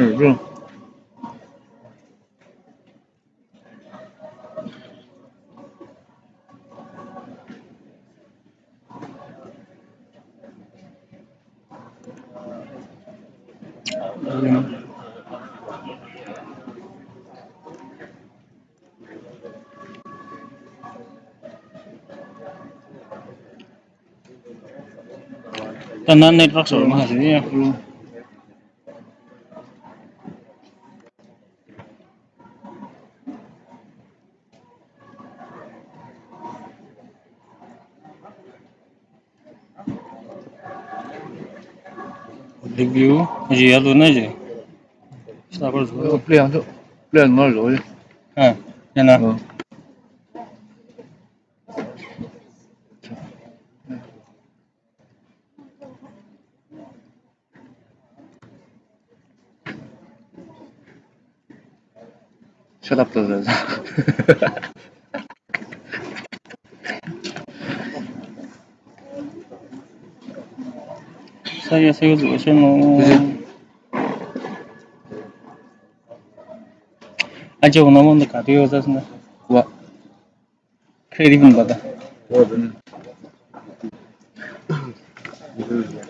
热。Tanah network soal mahasiswa. Review, iya tuh aja. Sabar dulu. Beli nol rồi. Ya nah. Shut up brother. Saya juga senang. Aja namun dekat itu sana. Wah. Kredit pun pada.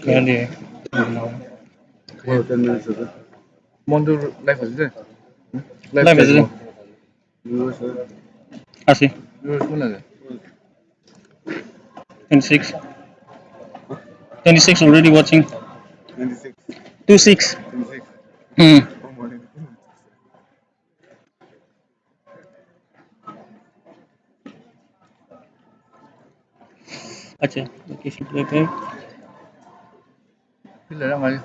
Kali. Mondo life is there. Live is it? Así. 26. 26 already watching. 26. Acha, location playback. Pila lang ayo.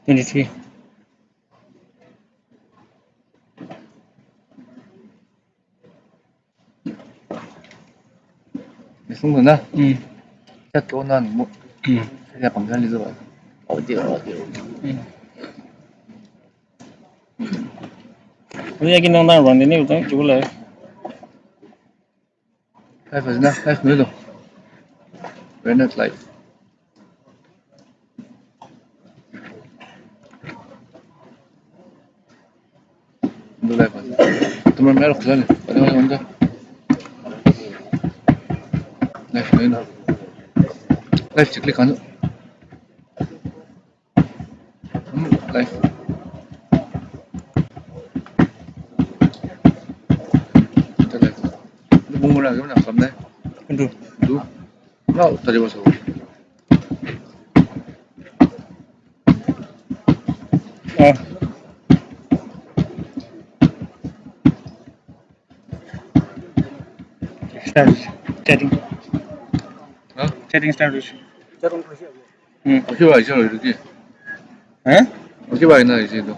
23. Sung na. Chat ko na mo. Kaya panggal dito ba? Audio. Bây giờ đang run đến đây chú lại. Life is na. Life no. We're not live. Do live. Tomorrow meron ko lang. Ano onda? Live no. Live click ano? Live. Ito live. Bumula ka na kam na. Aduh. No, tadi masuk. Start chatting. Hah? Chatting start. Oke ba isyo 이렇게. Oke ba na isyo ito.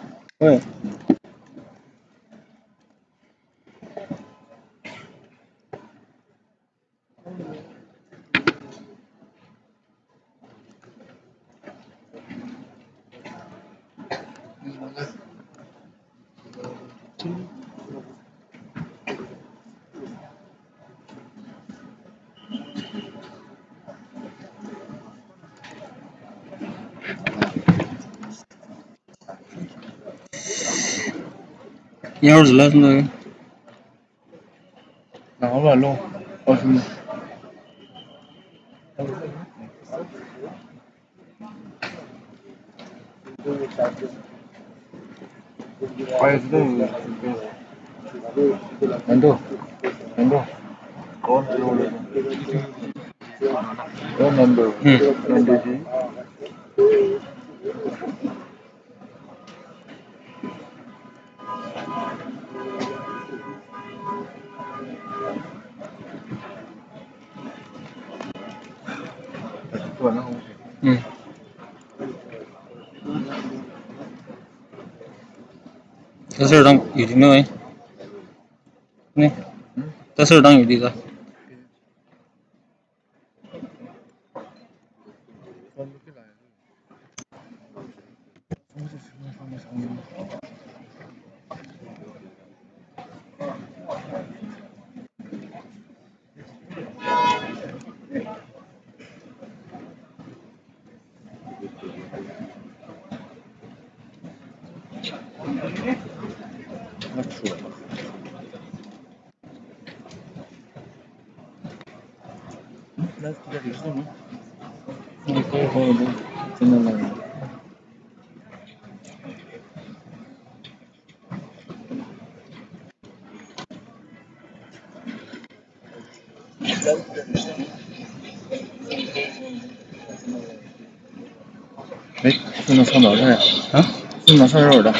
Yang harus jelas nih. Nah, apa lo? Oh, sini. Ayo sudah. Nando. Oh, Nando. Nando di. Tuan aku. Ta sử đang ở trên nơi. Nè. Ta sử đang ở đi ra. 那说吧，那这里是什么？那最后的真的了。哎，是能上哪儿呀？啊？是能上这儿的。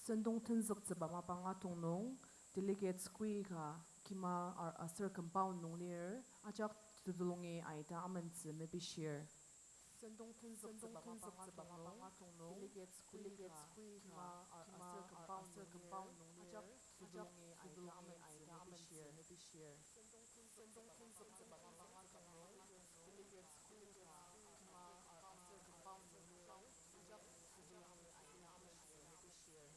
Sendong tenzak zeba ma panga tungnong delegates kui ka kima sir compound nong lir ajak tudulungi aita amanzi mebishir. Sendong tenzak zeba ma tungnong delegates kui ka kima sir compound nong lir ajak tudulungi aita amanzi mebishir. Sendong tenzak zeba ma panga tungnong delegates kui ka kima sir compound nong lir ajak tudulungi aita amanzi mebishir.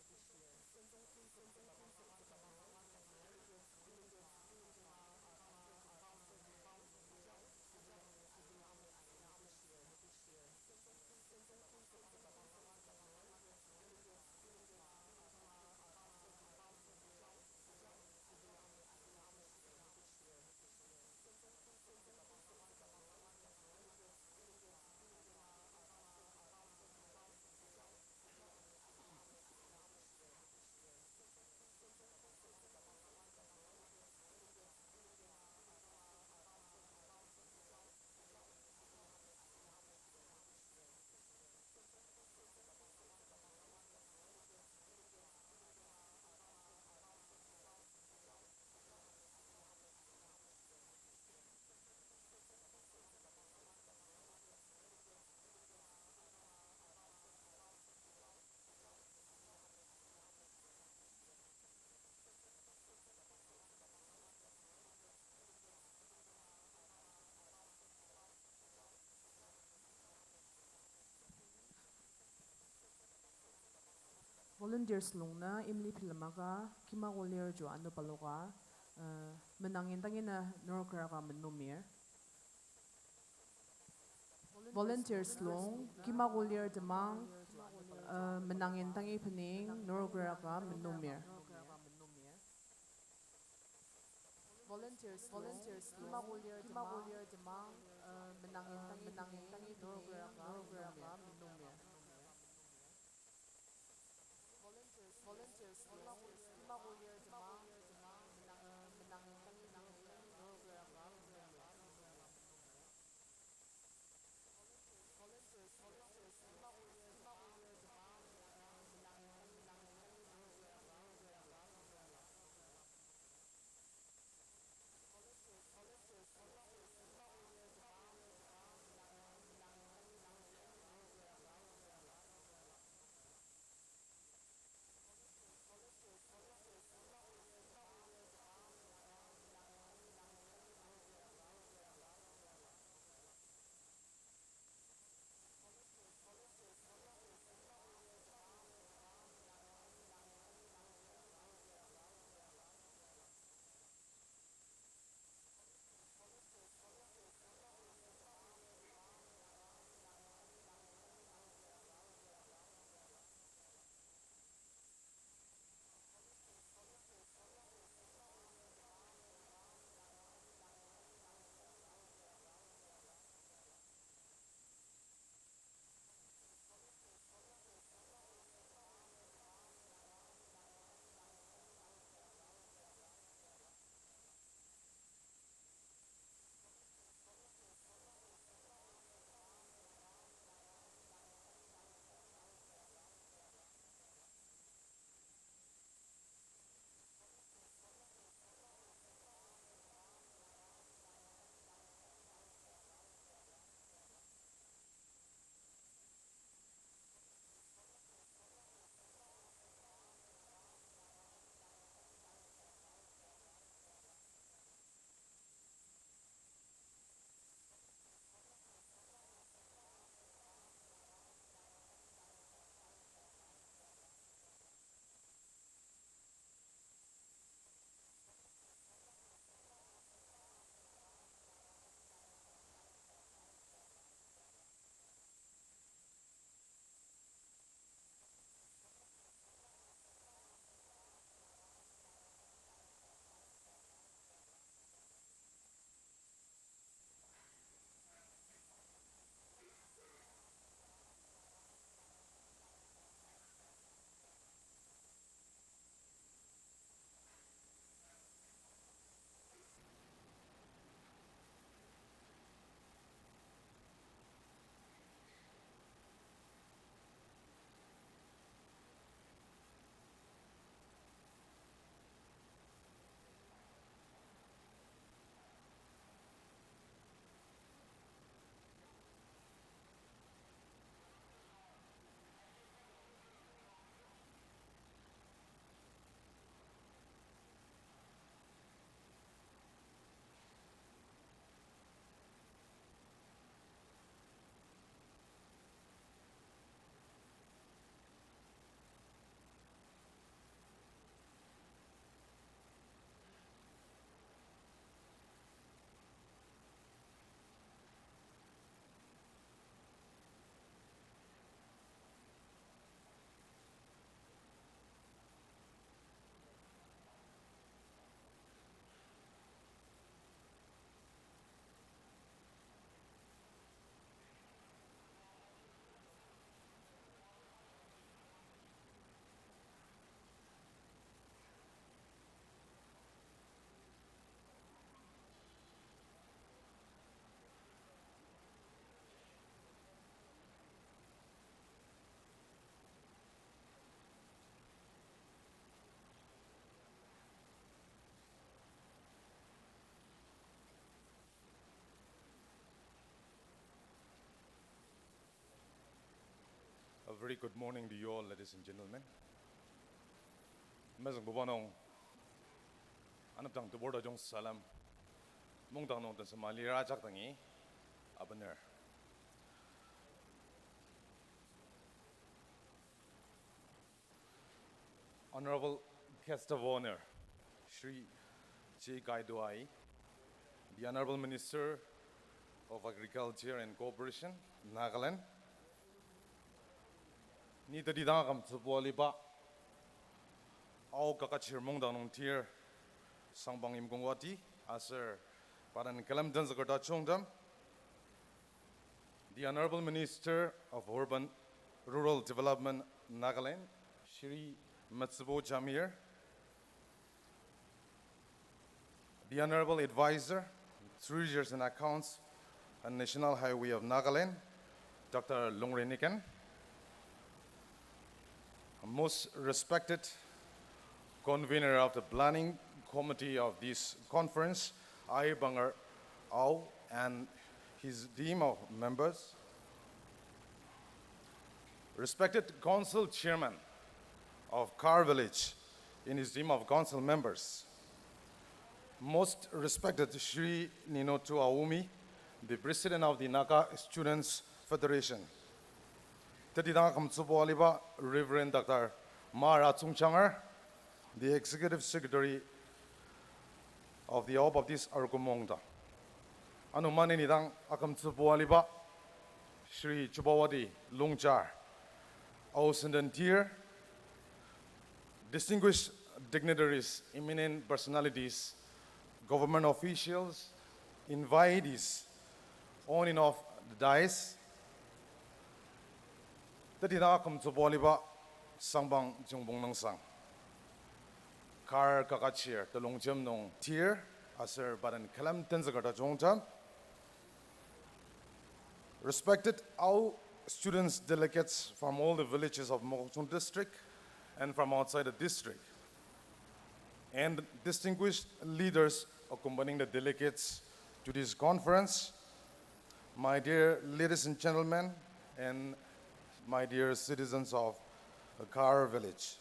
Volunteers lungna imli pilamaga kima golir jo anu paloga menangin tangina norokraga menumir. Volunteers lung kima golir demang menangin tangi pening norokraga menumir. Volunteers kima golir demang menangin tangi pening norokraga menumir. Volunteers kima golir demang menangin tangi pening norokraga menumir. very good morning to you all, ladies and gentlemen. Mesang Buba nong anap tang tubor dong salam Mungdang nong tan samali rajak tangi abaner. Honorable guest of honor, Shri J. Gaiduai, the Honorable Minister of Agriculture and Cooperation, Nagaland. Ni tadi dangam sebuah liba, au Kaketshir Mungdang nong tier sangbang imgongwati, aser paran kalam dan zakarta chongdam. The Honorable Minister of Urban Rural Development, Nagaland, Shri Matsubo Jamir, the Honorable Advisor, Treasures and Accounts and National Highway of Nagaland, Dr. Longre Nikan, most respected convener of the planning committee of this conference, I Bangar Au, and his team of members, respected council chairman of Khar village in his team of council members, most respected Shri Ninotu Aumi, the president of the Naga Students Federation, Tadidang Kamtsubo Aliba, Reverend Dr. Mara Tsungchanger, the executive secretary of the Aub of this Argumongda. Anumani Nidang Akamtsubo Aliba, Shri Chubawadi Lungchar, Ausendentier, distinguished dignitaries, eminent personalities, government officials, invitees, on and off the dais. Tadina kam tsupoliba sangbang jungbong nang sang. Khar Kaketshir talongjem nong tier aser baran kalam tenzagarta jongtam. Respected all students delegates from all the villages of Mokokchung district and from outside the district, and distinguished leaders accompanying the delegates to this conference, my dear ladies and gentlemen, and my dear citizens of Khar village.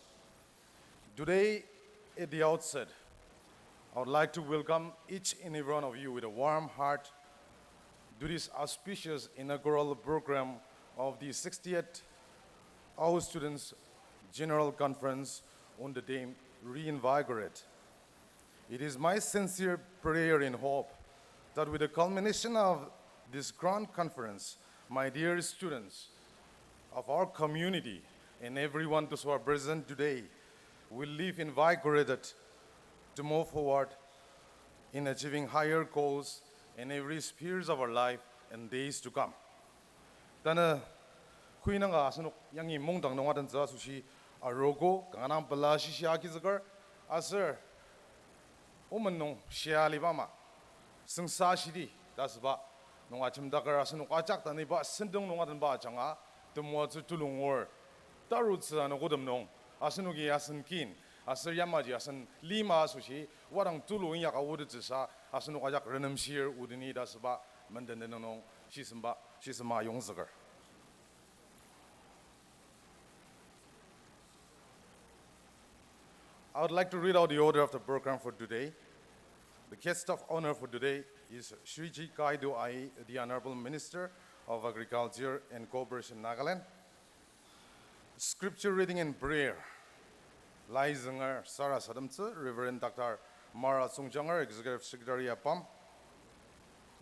Today, at the outset, I would like to welcome each and every one of you with a warm heart to this auspicious inaugural program of the 60th Our Students General Conference on the day Reinvigorate. It is my sincere prayer and hope that with the culmination of this grand conference, my dear students of our community and everyone who are present today will live invigorated to move forward in achieving higher goals in every spheres of our life and days to come. Tana kuinanga asanuk yangi mongdang nongadan za sushi arogo kanganang pala shishiaki zakar aser omanong shialibama sengsa shidi dasba nonga chimdakar asanuk ajak tani ba sendong nongadan ba changa temua tulungor tarut sa nogodam nong asanugi asan kin aser yamaji asan lima sushi warang tulu yaka uditsa asanuk ajak renam shir udini dasba mandanenong shisma yongzakar. I would like to read out the order of the program for today. The guest of honor for today is Shri J. Gaiduai, the Honorable Minister of Agriculture and Cooperation, Nagaland. Scripture reading and prayer. Lai Zenger Sara Sadamtse, Reverend Dr. Mara Tsungchanger, Executive Secretary APAM.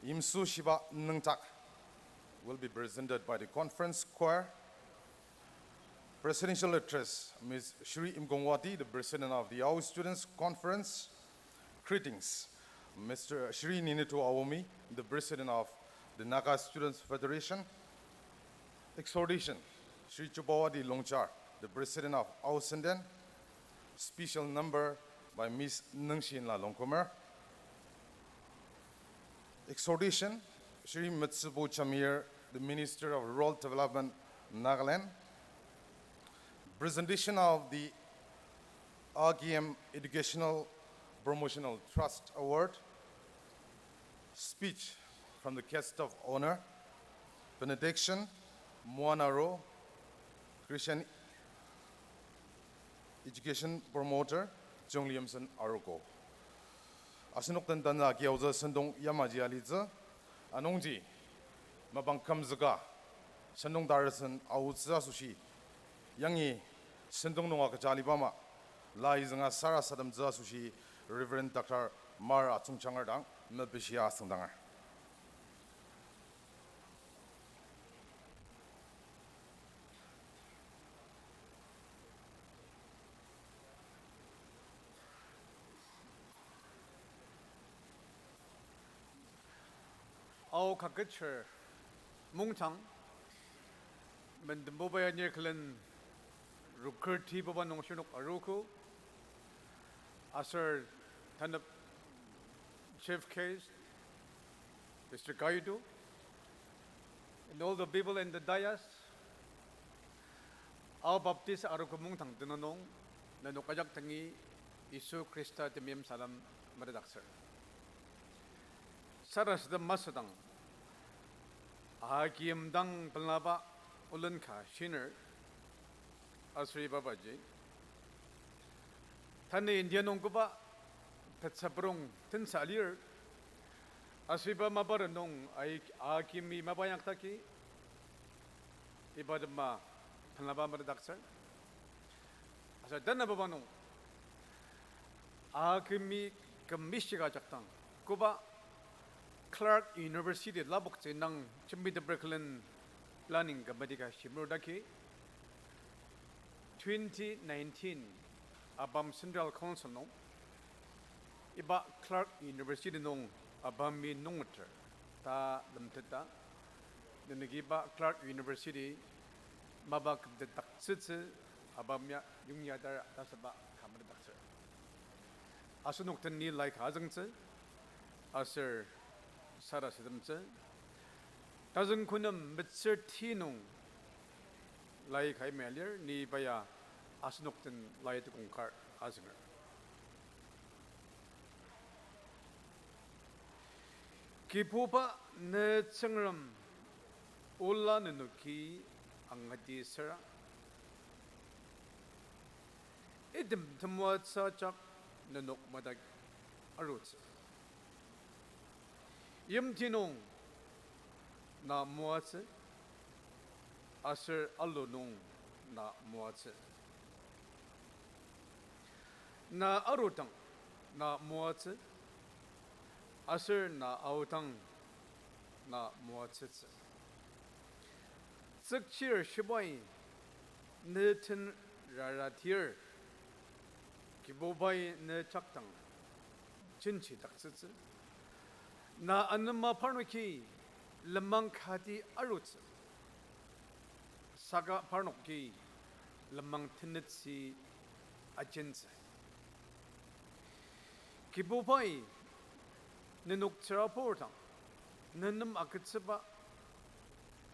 Imsu Shiba Nungtak will be presented by the conference choir. Presidential address, Ms. Shri Imgongwati, the president of the Our Students Conference. Greetings, Mr. Shri Ninitu Awomi, the president of the Naga Students Federation. Exhortation, Shri Chubawadi Longchar, the president of Ausenden. Special number by Ms. Nungshinla Longkomer. Exhortation, Shri Matsubo Chamir, the Minister of Rural Development, Nagaland. Presentation of the RGM Educational Promotional Trust Award. Speech from the guest of honor. Benediction, Moanaro, Christian education promoter Jong Liamson Aruko. Asinok tanda kiauza sendong yamaji aliza anongji mabang kamzaga sendong darasan awutza sushi yangi sendong nonga kajali bama lai zanga sara sadam za sushi Reverend Dr. Mar Atung Changardang mebishia sendanga. Kaketshir Mungdang Buba Nirklen Rukurti Buba Noshunok Aruku Asir Tanap Chief Case Mr. Gaidu and all the people in the dais. Our Baptist Aruku Mungdang Dunanong Nanukajak Tangi Isu Christa Timim Salam Madadaksar Saras the Masadang Hakim Dang Palaba Ulanka Shiner Asri Babaji Tani Indianong Guba Petsabrong Tinsalir Asriba Mabaranong Akimi Mabayak Taki Ibadama Palaba Madadaksar Asa Danababano Akimi Kamishiga Jaktang Guba Khar University Labuk Nang Chimbi the Brooklyn Planning Kabadika Shimurdaki 2019 Abam Central Council no Iba Clark University nong Abami Nongter Ta Lamteta Negiba Clark University Mabak the Taksitse Abamya Yungyadar Tasaba Kamar Dakser Asunoktan ni like Hazangse Asir Sara Sidamse Tazan Kunam Mitser Tinung Like I Melier Ni Baya Asnokten Light Kunkar Azinger Kipupa Ne Tsangram Ulla Nuki Angadi Sara Idim Tamwat Sachak Nanok Madag Aruts Yim Tinong Na Muatse Asir Alunong Na Muatse Na Arutang Na Muatse Asir Na Autang Na Muatse Sakshir Shibai Netin Raratir Kibobai Ne Chaktang Chinchi Taksitse Na Anama Parnoki Lamang Khati Aruts Saga Parnoki Lamang Tinitsi Agency Kibupai Ninuk Teraportang Nanam Akitsaba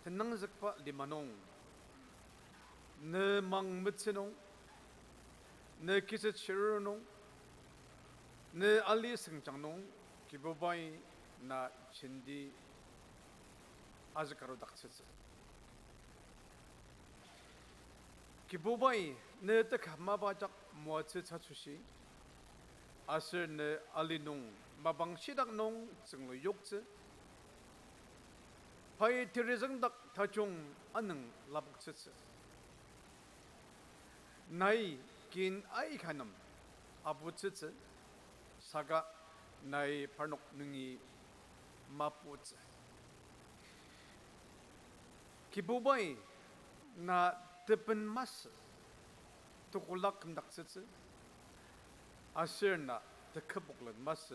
Tenangzakpa Limanong Ne Mang Mitsinong Ne Kisachirunong Ne Ali Singchangnong Kibupai Na Chindi Azakaro Daksitsa Kibubai Ne Takamabajak Muatsitsa Sushi Asir Ne Alinung Mabang Shidak Nong Singlo Yokse Pai Tirizang Dak Tachung Anang Labuksitsa Nai Kin Aikanam Abutsitsa Saga Nai Parnok Nungi Maputs Kibubai Na Tipen Mas Tukulak Daksitsa Asir Na the Kabuklan Mas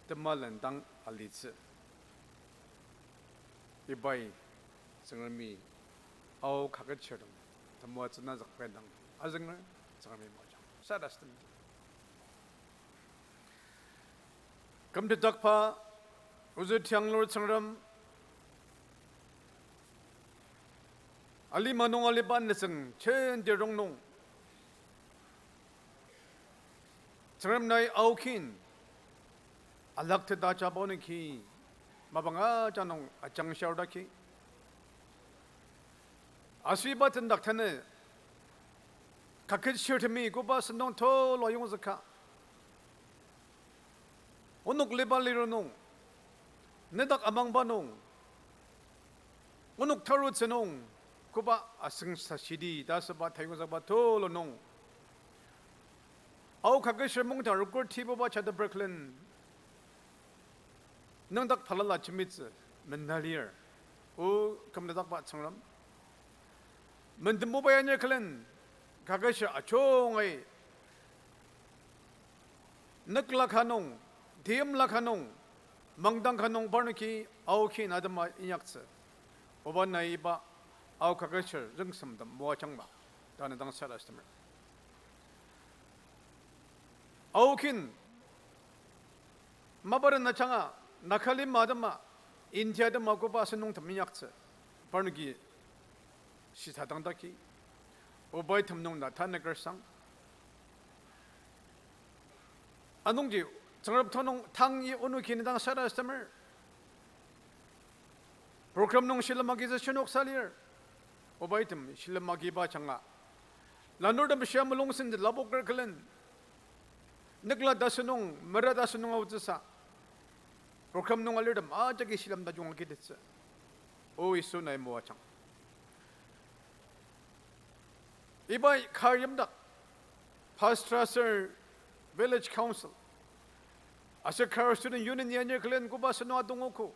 the Malandang Alitse Ibai Sangami Au Kaketshir the Muatsana Zakpedang Azanger Sangami Moja Sadastan Come to Dakpa Uzit Yang Lord Sangram Ali Manong Aliban Nisang Chen de Rongnong Sangram Nai Aukin Alak Te Dacha Boniki Mabanga Janong Achang Shaudaki 아수이바튼 닥터네 가케치르미 고바 선동 토 로용즈카 온옥 레발리로농 네닥 아망바농 온옥 타루츠농 고바 아승사 시디 다스바 타이고자바 토로농 아우 가케치르 몽당 루콜 티보바 차다 브레클린 능닥 팔랄라 치미츠 맨날리어 오 감나닥 바 청람 mendim mobayanya kalian kagasya achongai nakla khanong diem la khanong mangdang khanong barnaki auki nadama inyakse oban naiba au kagasya rungsam dam mo changba dana dang sala stammer aukin mabaran na changa nakhalim madama india da magoba sanong taminyakse barnaki 시사당다키 오바이 탐농 나타내걸상 안동지 정럽토농 탕이 오늘 기능당 살아스tam을 프로그램농 실마기자 신옥살리어 오바이 탐 실마기바 장아 라노르담 시아물롱신 라보거클렌 늑라 다스농 머라 다스농 아우즈사 프로그램농 알르담 아저기 실람다 중앙게 됐어 오 이소 나이 모아창 이바이 카리엄다 파스트라서 village council 아서 카르 스튜던트 유니언 연예 클랜 고바스 노아동오코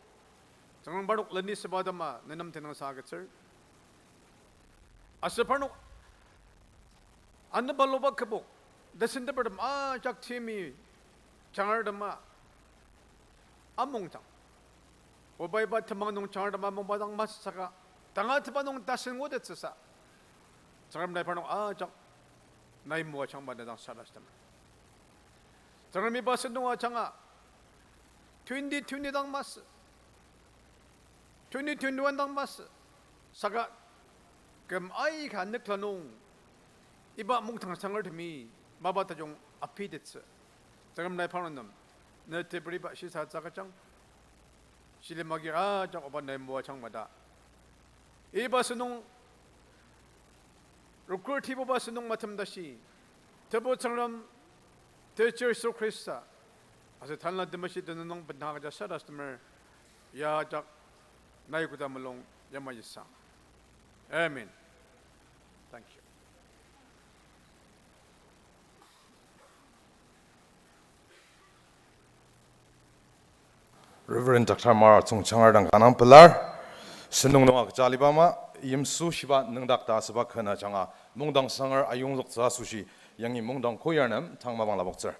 정말 바로 런니스 바다마 내남 되는 사겠을 아서 바로 안나 발로바 크복 데신데 버드 아 작팀이 장르드마 암몽장 오바이바 트망농 장르드마 몽바당 마스사가 당아트바농 다신 고데츠사 장람 나이 파노 아작 나이 무아 장반대당 살았다면 장람이 봤은 동아 장아 2020당 마스 2021당 마스 사가 금 아이가 늦라농 이바 몽탕상을 듬이 마바타 종 앞이 됐어 장람 나이 파노 놈 너테브리바 시사 자가장 실레마기 아작 오바 나이 무아 장마다 이 봤은 동 루콜 티보바 선동 마탐다시 더보처럼 대처스 크리스타 아서 달라 드마시 드는 농 번나가자 살았으면 야작 나이구다 물롱 야마이상 아멘. Thank you. Reverend Dr. Mar Chung Changar Kanang Pilar Senung Nong Jalibama Yim Su Shiba Nungdak Da Saba Khana Changa Mungdang Sangar Ayung Zok Za Sushi Yangi Mungdang Koyarnam Tangmabang Labokzer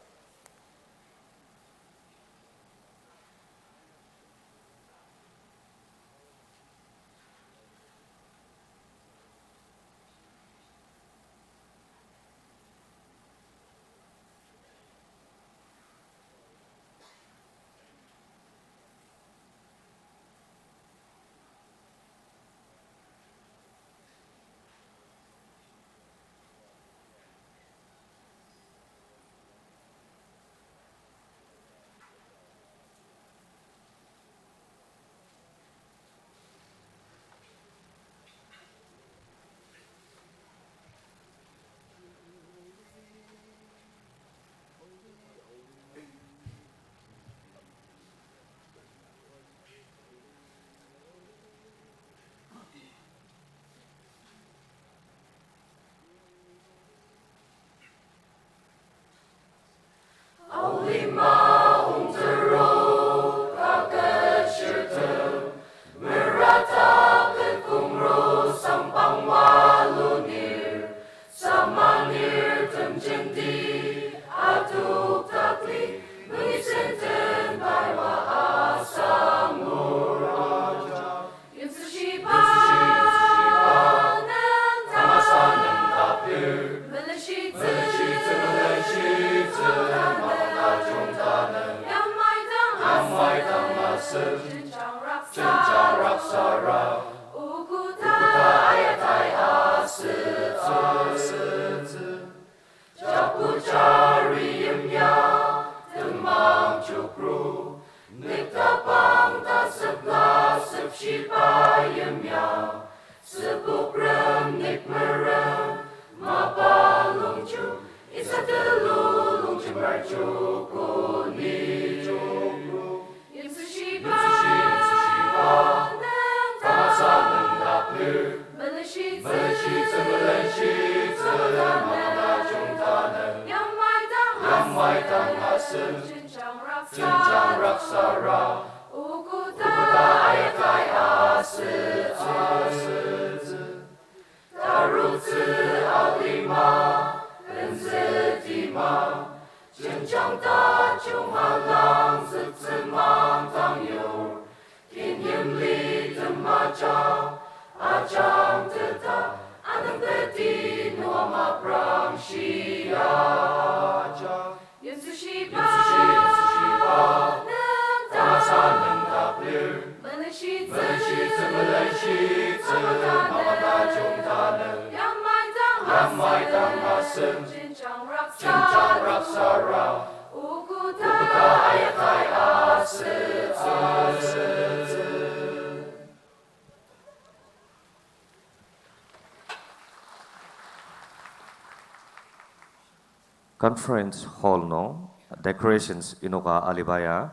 Conference hall no decorations inoga alibaya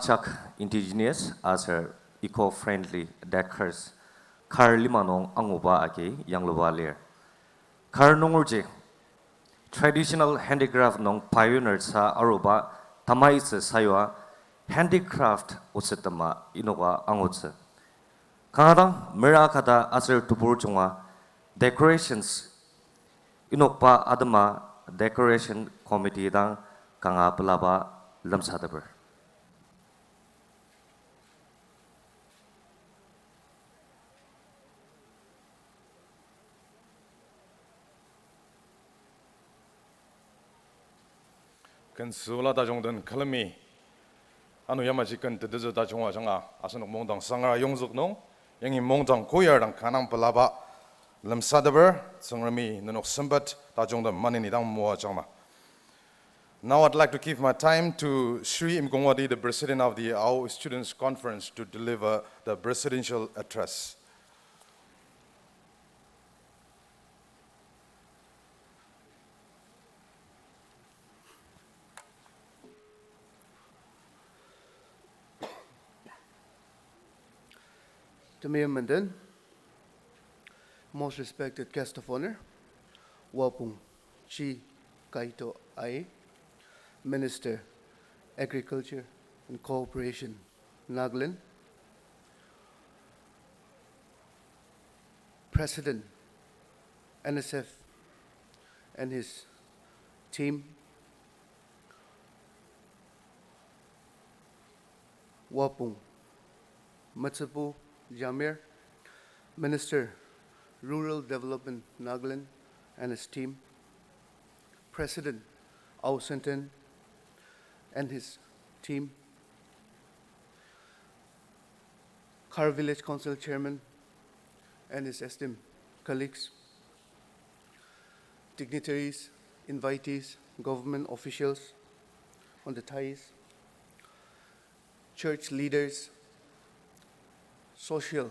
chak indigenous as her eco-friendly decors Khar limanong anguba agi yangluba lir Khar nongurje traditional handicraft nong pioneer sa aruba tamai se saywa handicraft usetama inoga angutse kangadang merakada aser tupur chunga decorations inokpa adama decoration committee dang kanga pelaba lamsadaber kan sula da jong den kalami anu yamaji kan de de da jong wa janga asan mongdang sangara yongzuk no yangi mongdang koyar dang kanang pelaba lam sadaber sangrami nanok sambat da jong da manini dang mo jama. Now I'd like to give my time to Sri Imgongwadi, the president of the Ao Students Conference, to deliver the presidential address. Mayor Manden, most respected guest of honor, Wapung Chi Kaito Ai, Minister, Agriculture and Cooperation, Nagaland, President, NSF and his team, Wapung Matsapu Jamir, Minister, Rural Development, Nagaland and his team, President, Ao Senten and his team, Khar Village Council Chairman and his esteemed colleagues, dignitaries, invitees, government officials on the ties, church leaders, social,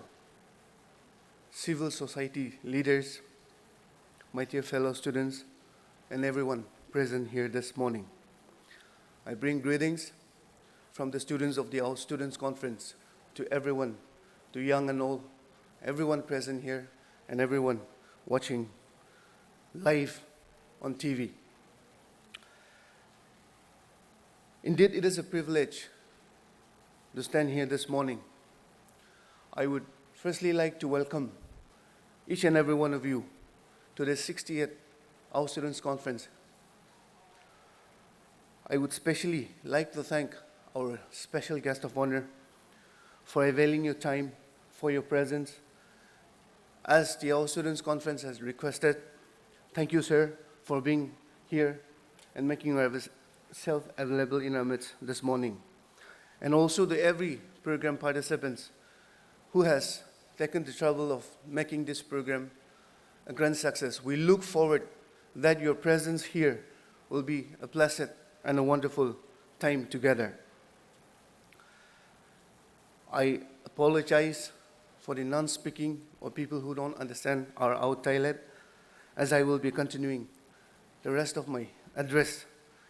civil society leaders, my dear fellow students, and everyone present here this morning. I bring greetings from the students of the Ao Students Conference to everyone, to young and old, everyone present here, and everyone watching live on TV. Indeed, it is a privilege to stand here this morning. I would firstly like to welcome each and every one of you to the 60th Ao Students Conference. I would especially like to thank our special guest of honor for availing your time, for your presence. As the Ao Students Conference has requested, thank you, sir, for being here and making yourself available in our midst this morning. And also to every program participants who has taken the trouble of making this program a grand success. We look forward that your presence here will be a blessed and a wonderful time together. I apologize for the non-speaking or people who don't understand our dialect, as I will be continuing the rest of my address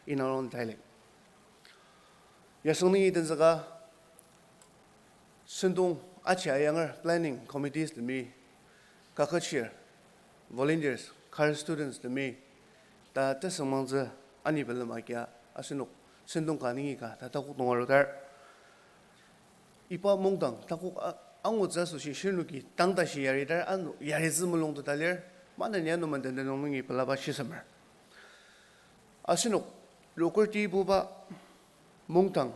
in our own dialect. Yasungni Denzaga Sundung Acha Younger Planning Committees to me, Kaketshir, volunteers, Khar students to me, that this among the Anibelamakia, Asinuk, Sundung Kaninga, Tatakuk Norodar, Ipa Mungdang, Takuk Angutza Sushi Shinuki, Tangdashi Yarida, and Yarizumulong to Talir, Mananianuman and the Nomingi Palabashi summer. Asinuk, Lokurti Buba Mungdang,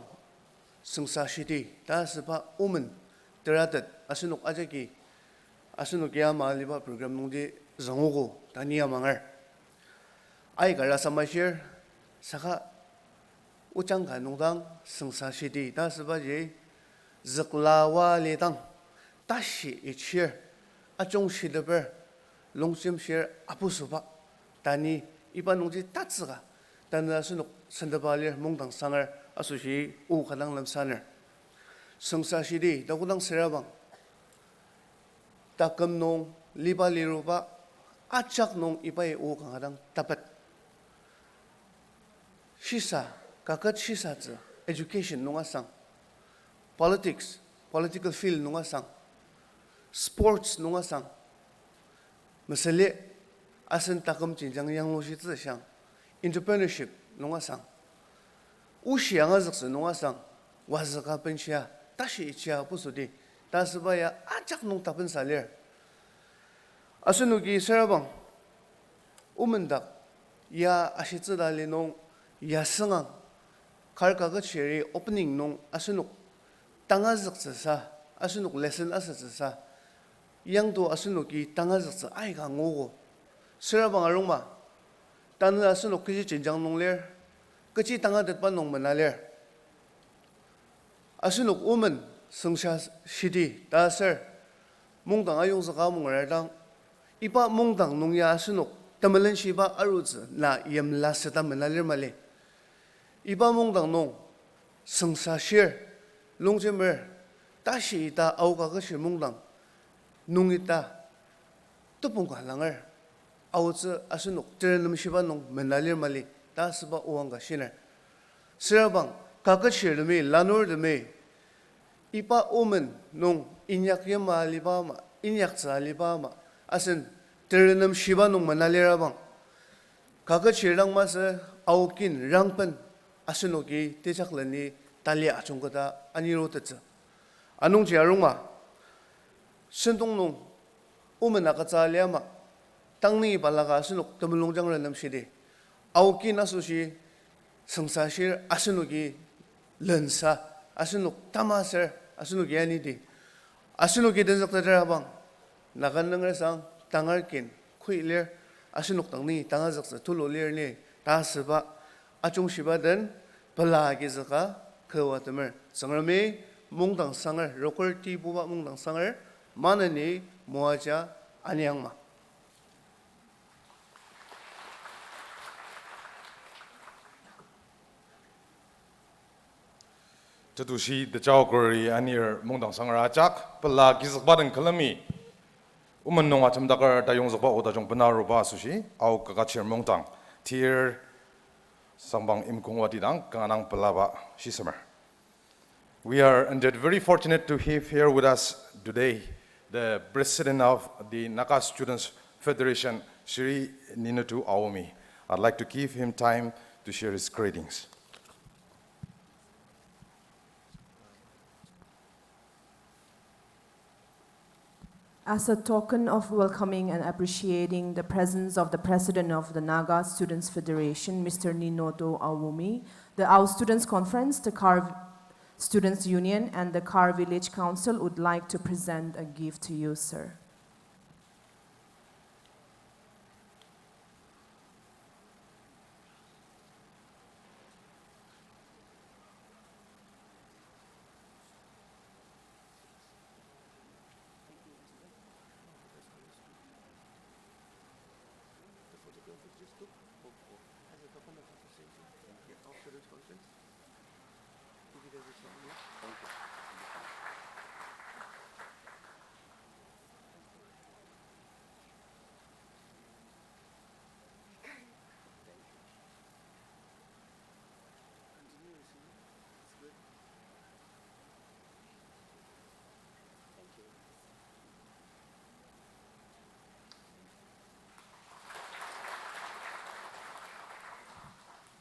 Sungsa Shiti, Tasapa Woman, Teratat, Asinuk Ajaki, Asinukiama Liba program Nundi Zangogo, Tania Mangar. I Garasamashir, Saka Uchanga Nudang, Sungsa Shiti, Tasaba Zaklawa Letang, Tashi each year, Ajong Shidaber, Longsim Share Apusuba, Tani, Ibanuji Tatsaga, Tanasunuk, Sandabalir, Mungdang Sanger, Asushi, Ukadang Lam Saner. Sungsa Shidi, Dagudang Serabang, Takam Nong, Liba Liruba, Achak Nong Ibai Ukadang Tapat. Shisa, Kakat Shisa, education Nungasang, politics, political field Nungasang, sports Nungasang, Masale, Asan Takam Chinjang Yang Loshi Zishang, entrepreneurship Nungasang, Ushiangazaks Nungasang, Wazaka Pensia, Tashi Chia Pusudi, Tasabaya, Achak Nung Tapan Salir. Asunugi Serabang, Umendak, Ya Ashitadali Nong, Yasangang, Kaketshir opening Nong Asunuk, Tangazaksa, Asunuk lesson Asasa, Yang to Asunuki, Tangazaksa, Aiga Ngogo, Serabang Aroma, Tan Asunuk Kijinjang Nong Ler, Kachi Tanga de Panong Manaler. Asunuk woman, Sungsha Shidi, Dasar, Mungdang Ayong Zakamung Radang, Ipa Mungdang Nungya Asunuk, Tamalan Shiba Aruz, Na Yem Laseta Manalir Male. Iba Mungdang Nong, Sungsa Shir, Longjimber, Tashi Ita Kaketshir Mungdang, Nungita, Tupunga Langer, Aus Asunuk, Terenum Shiba Nong, Menalir Mali, Tasba Uanga Shiner. Serabang, Kaketshir the me, Lanur the me, Ipa Omen, Nong, Inyakyama Libama, Inyaksa Libama, Asen, Terenum Shiba Nong Manalirabang, Kaketshir Lang Masa, Aukin, Rangpan, Asunogi, Techaklani, Talia Chungata, Anirotets. Anung Jaruma Sendong Nong, Umanakataliama, Tangni Balaga Sunuk, Tamulongjang Ranam Shidi, Auki Nasushi, Sungsashir, Asunogi, Lensa, Asunuk, Tamaser, Asunogi Anidi, Asunogi Denzaktarabang, Naganangasang, Tangarkin, Quiler, Asunuk Tangni, Tangazak, Tulolir, Tasaba. Achung Shibadan, Palagizaka, Kawatamer, Sangrame, Mungdang Sanger, Rokerti Buba Mungdang Sanger, Manani, Moaja, Anyangma. Tatushi, the Chowkuri, Anir, Mungdang Sanger Achak, Palagizbadan Kalami, Umanong Atamdakar, Dayongzaba, Odajong Panaruba Sushi, Au Kaketshir Mungdang, Tier. Sambang Imkungwatidang, Kanang Palava, Shisamer. We are indeed very fortunate to have here with us today the president of the Naka Students Federation, Shri Ninutu Aomi. I'd like to give him time to share his greetings. As a token of welcoming and appreciating the presence of the president of the Naga Students Federation, Mr. Ninoto Awumi, the Ao Students Conference, the Khar Students Union, and the Khar Village Council would like to present a gift to you, sir.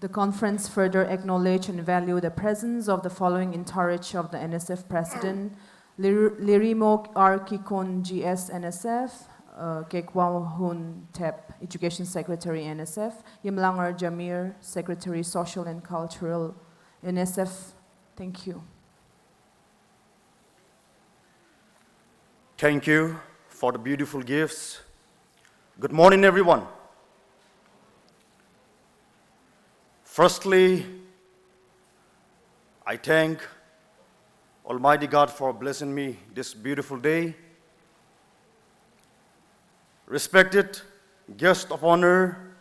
The conference further acknowledged and valued the presence of the following entourage of the NSF President, Lirimo Arkikon GS NSF, Kekwao Hun Tep, Education Secretary NSF, Yimlangar Jamir, Secretary Social and Cultural NSF. Thank you. Thank you for the beautiful gifts. Good morning, everyone. Firstly, I thank Almighty God for blessing me this beautiful day. Respected guest of honor,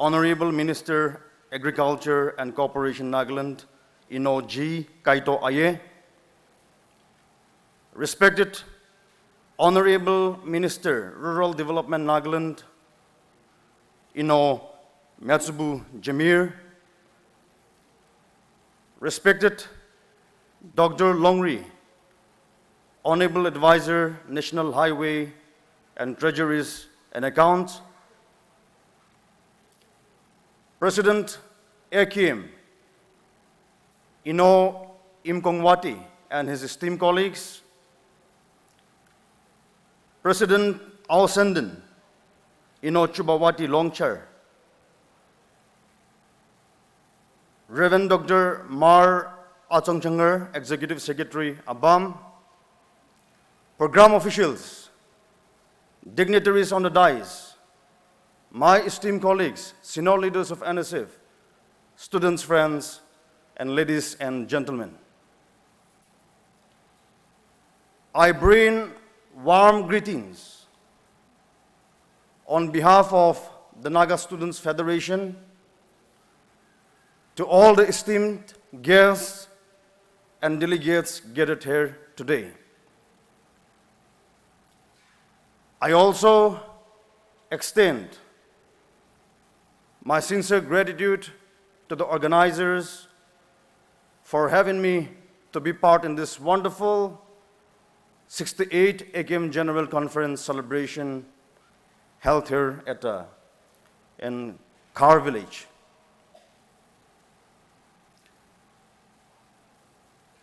Honorable Minister, Agriculture and Cooperation Nagaland, Ino G. Kaito Aye. Respected Honorable Minister, Rural Development Nagaland, Ino Matsubu Jamir. Respected Dr. Longri, Honorable Advisor, National Highway and Treasuries and Accounts. President AKM, Ino Imkongwati and his esteemed colleagues. President Ao Senden, Ino Chubawati Longchar. Reverend Dr. Mar Achongchanger, Executive Secretary ABAM. Program officials, dignitaries on the dais, my esteemed colleagues, senior leaders of NSF, students, friends, and ladies and gentlemen. I bring warm greetings on behalf of the Naga Students Federation to all the esteemed guests and delegates gathered here today. I also extend my sincere gratitude to the organizers for having me to be part in this wonderful 68 AKM General Conference celebration held here at in Khar village.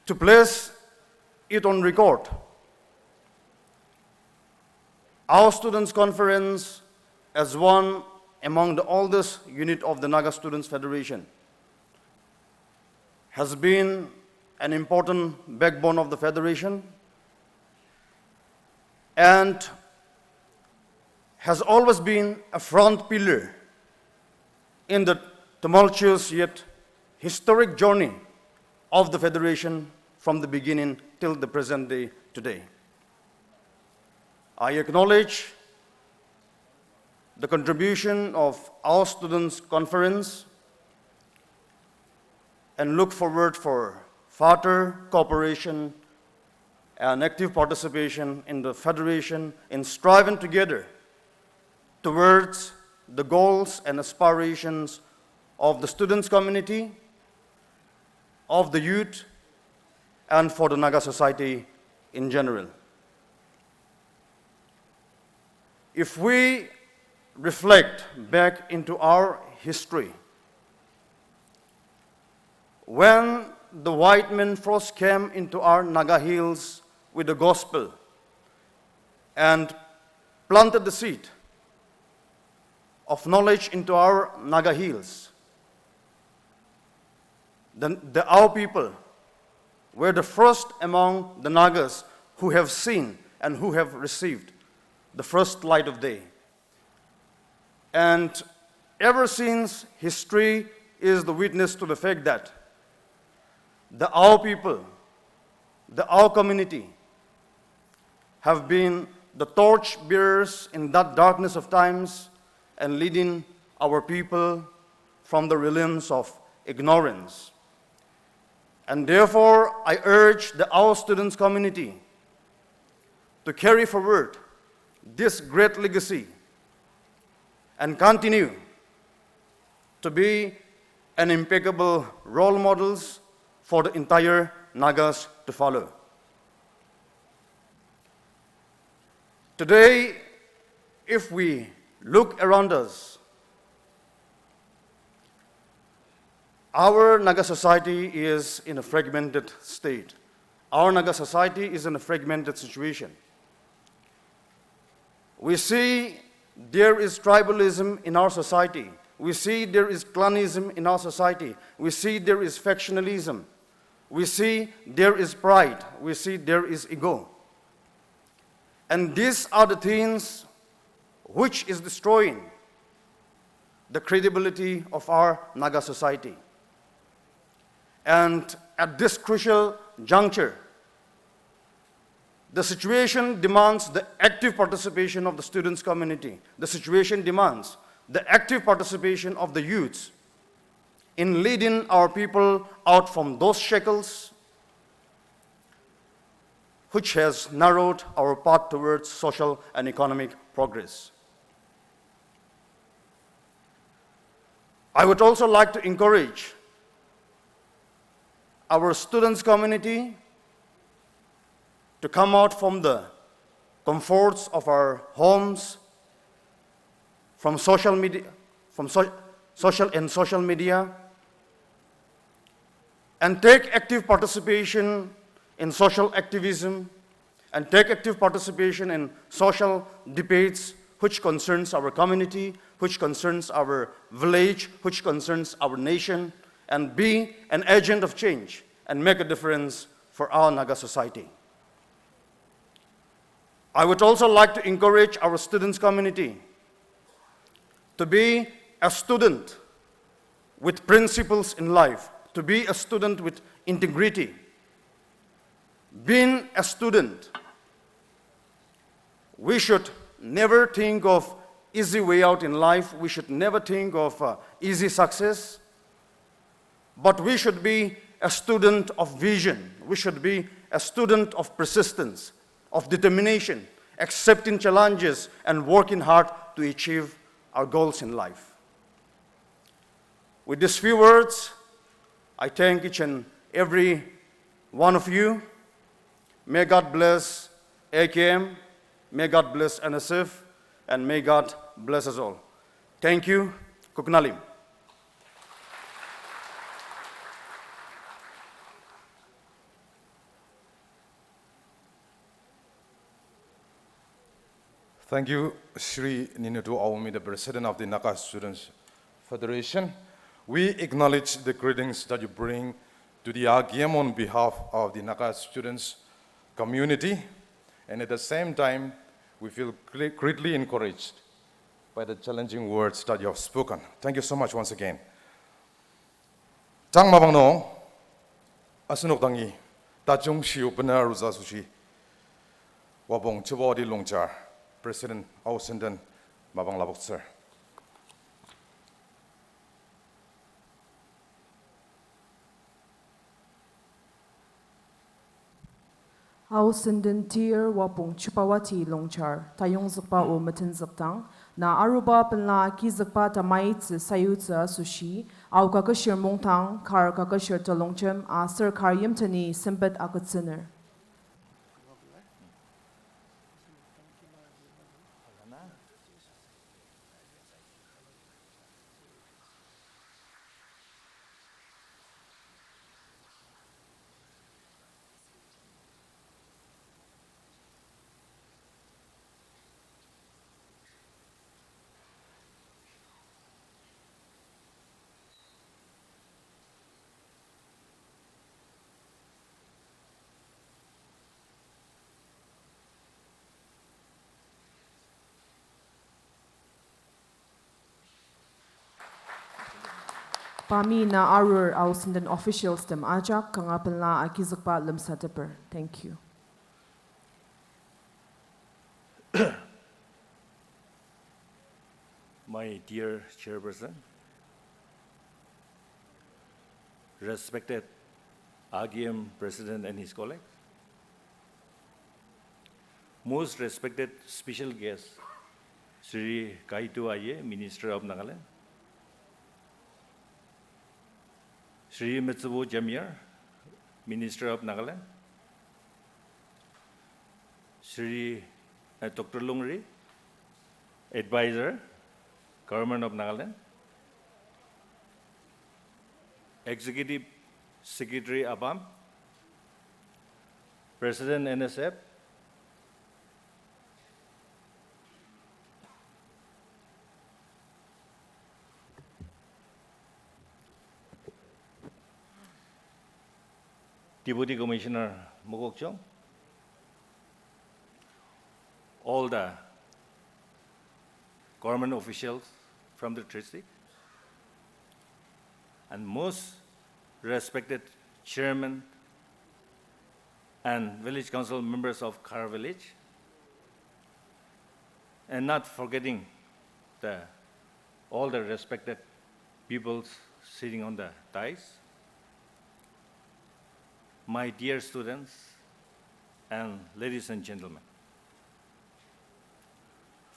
To place it on record, our Students' Conference, as one among the oldest unit of the Naga Students Federation, has been an important backbone of the Federation and has always been a front pillar in the tumultuous yet historic journey of the Federation from the beginning till the present day today. I acknowledge the contribution of our Students' Conference and look forward for further cooperation and active participation in the Federation in striving together towards the goals and aspirations of the students' community, of the youth, and for the Naga society in general. If we reflect back into our history, when the white men first came into our Naga hills with the gospel and planted the seed of knowledge into our Naga hills, our people were the first among the Nagas who have seen and who have received the first light of day. And ever since, history is the witness to the fact that our people, our community, have been the torch bearers in that darkness of times and leading our people from the realms of ignorance. And therefore, I urge our students' community to carry forward this great legacy and continue to be an impeccable role models for the entire Nagas to follow. Today, if we look around us, Our Naga society is in a fragmented state. Our Naga society is in a fragmented situation. We see there is tribalism in our society. We see there is clanism in our society. We see there is factionalism. We see there is pride. We see there is ego. And these are the things which is destroying the credibility of our Naga society. And at this crucial juncture, the situation demands the active participation of the students' community. The situation demands the active participation of the youths in leading our people out from those shackles which has narrowed our path towards social and economic progress. I would also like to encourage our students' community to come out from the comforts of our homes, from social media, social media, and take active participation in social activism, and take active participation in social debates which concerns our community, which concerns our village, which concerns our nation, and be an agent of change and make a difference for our Naga society. I would also like to encourage our students' community to be a student with principles in life, to be a student with integrity. Being a student, we should never think of easy way out in life. We should never think of easy success. But we should be a student of vision. We should be a student of persistence, of determination, accepting challenges and working hard to achieve our goals in life. With these few words, I thank each and every one of you. May God bless AKM, may God bless NSF, and may God bless us all. Thank you. Kuknalim. Thank you, Shri Ninutu Awami, the President of the Naga Students Federation. We acknowledge the greetings that you bring to the AGM on behalf of the Naga students community, and at the same time, we feel greatly encouraged by the challenging words that you have spoken. Thank you so much once again. Tang mabangno asunok dangi tajung shiu benar ruza sushi wabong chebo di longchar President Ausenden mabang labok sir. Ausenden tier wapung chupawati longchar tayong zakpa o matin zaktang na aruba penla ki zakpa tamai tsu sayu tsu sushi au Kaketshir Mungdang Khar Kaketshir Tolongchem a Sir Khar Yimtani Simpet Akatsiner. Pami na arur Ausenden officials dem ajak kangapenla akizakpa lemsateper. Thank you. My dear chairperson, respected AGM president and his colleagues, most respected special guest, Sri Kaitu Aye, Minister of Nagaland, Sri Metsubo Jamir, Minister of Nagaland, Sri Dr. Lungri, Advisor, Government of Nagaland, Executive Secretary Abam, President NSF, Deputy Commissioner Mugokchong, all the government officials from the district, and most respected chairman and village council members of Khar village, and not forgetting all the respected peoples sitting on the dais, my dear students and ladies and gentlemen.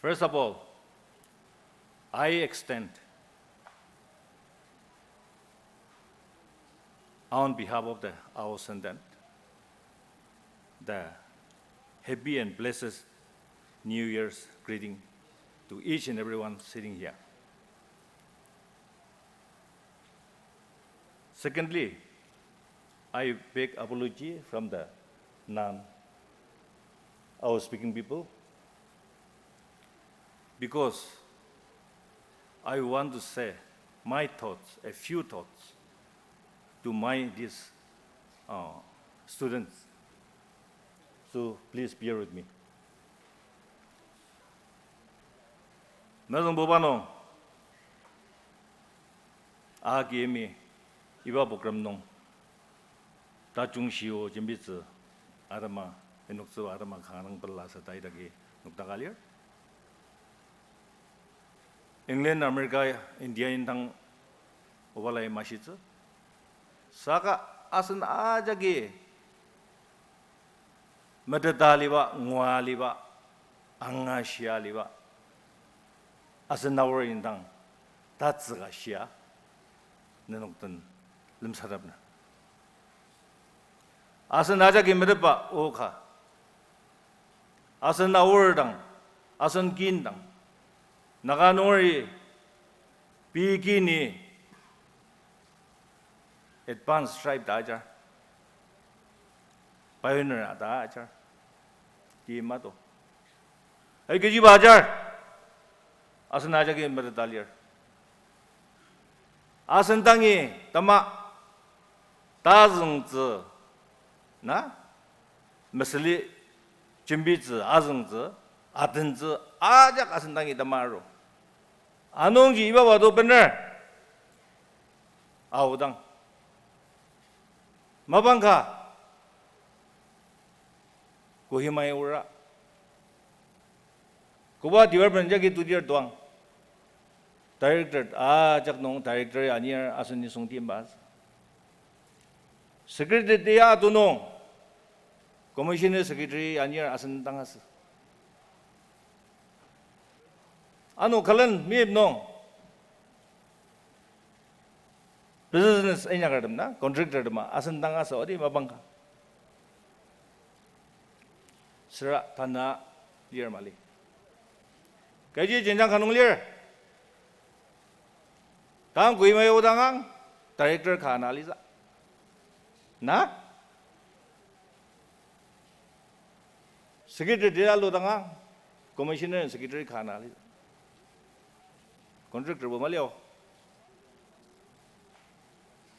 First of all, I extend on behalf of our ascendant the happy and blessed New Year's greeting to each and everyone sitting here. Secondly, I beg apology from the our speaking people, because I want to say my thoughts, a few thoughts, to these students. So please bear with me. Nazong Buba nong agemi iba program nong ta chung shio jimbi tsu arama enuksu arama khanang palla sa tai dagi nukta galir. England, America, India intang obalai masitsu saka asan ajagi madadaliba ngwaliba angashialiba asan nawar intang tatsuga shia nenuktan limsarabna asan ajagi madaba oka asan nawar dang asan gindang naganori bikini advanced stripe dajar pioneer dajar di mato ay keji bajar asan aja ke medalier asan tangi tama tazung zi na mesli jimbi zi azung zi aden zi aja asan tangi tamaro anongji iba wado bener awdang mabangka kohimai ura kuba development jagi tu dia doang director ajak nong director aniar asuni sungti mbas secretary dia tu nong commissioner secretary aniar asun tangas anu kalian mip nong business ini kadang na contractor dema asan tangas odi mabangka sera tanah liar mali kaji jenjang kanung liar tang kui mai udangang director khana liza na secretary dia lu dangang commissioner secretary khana liza contractor bomaliao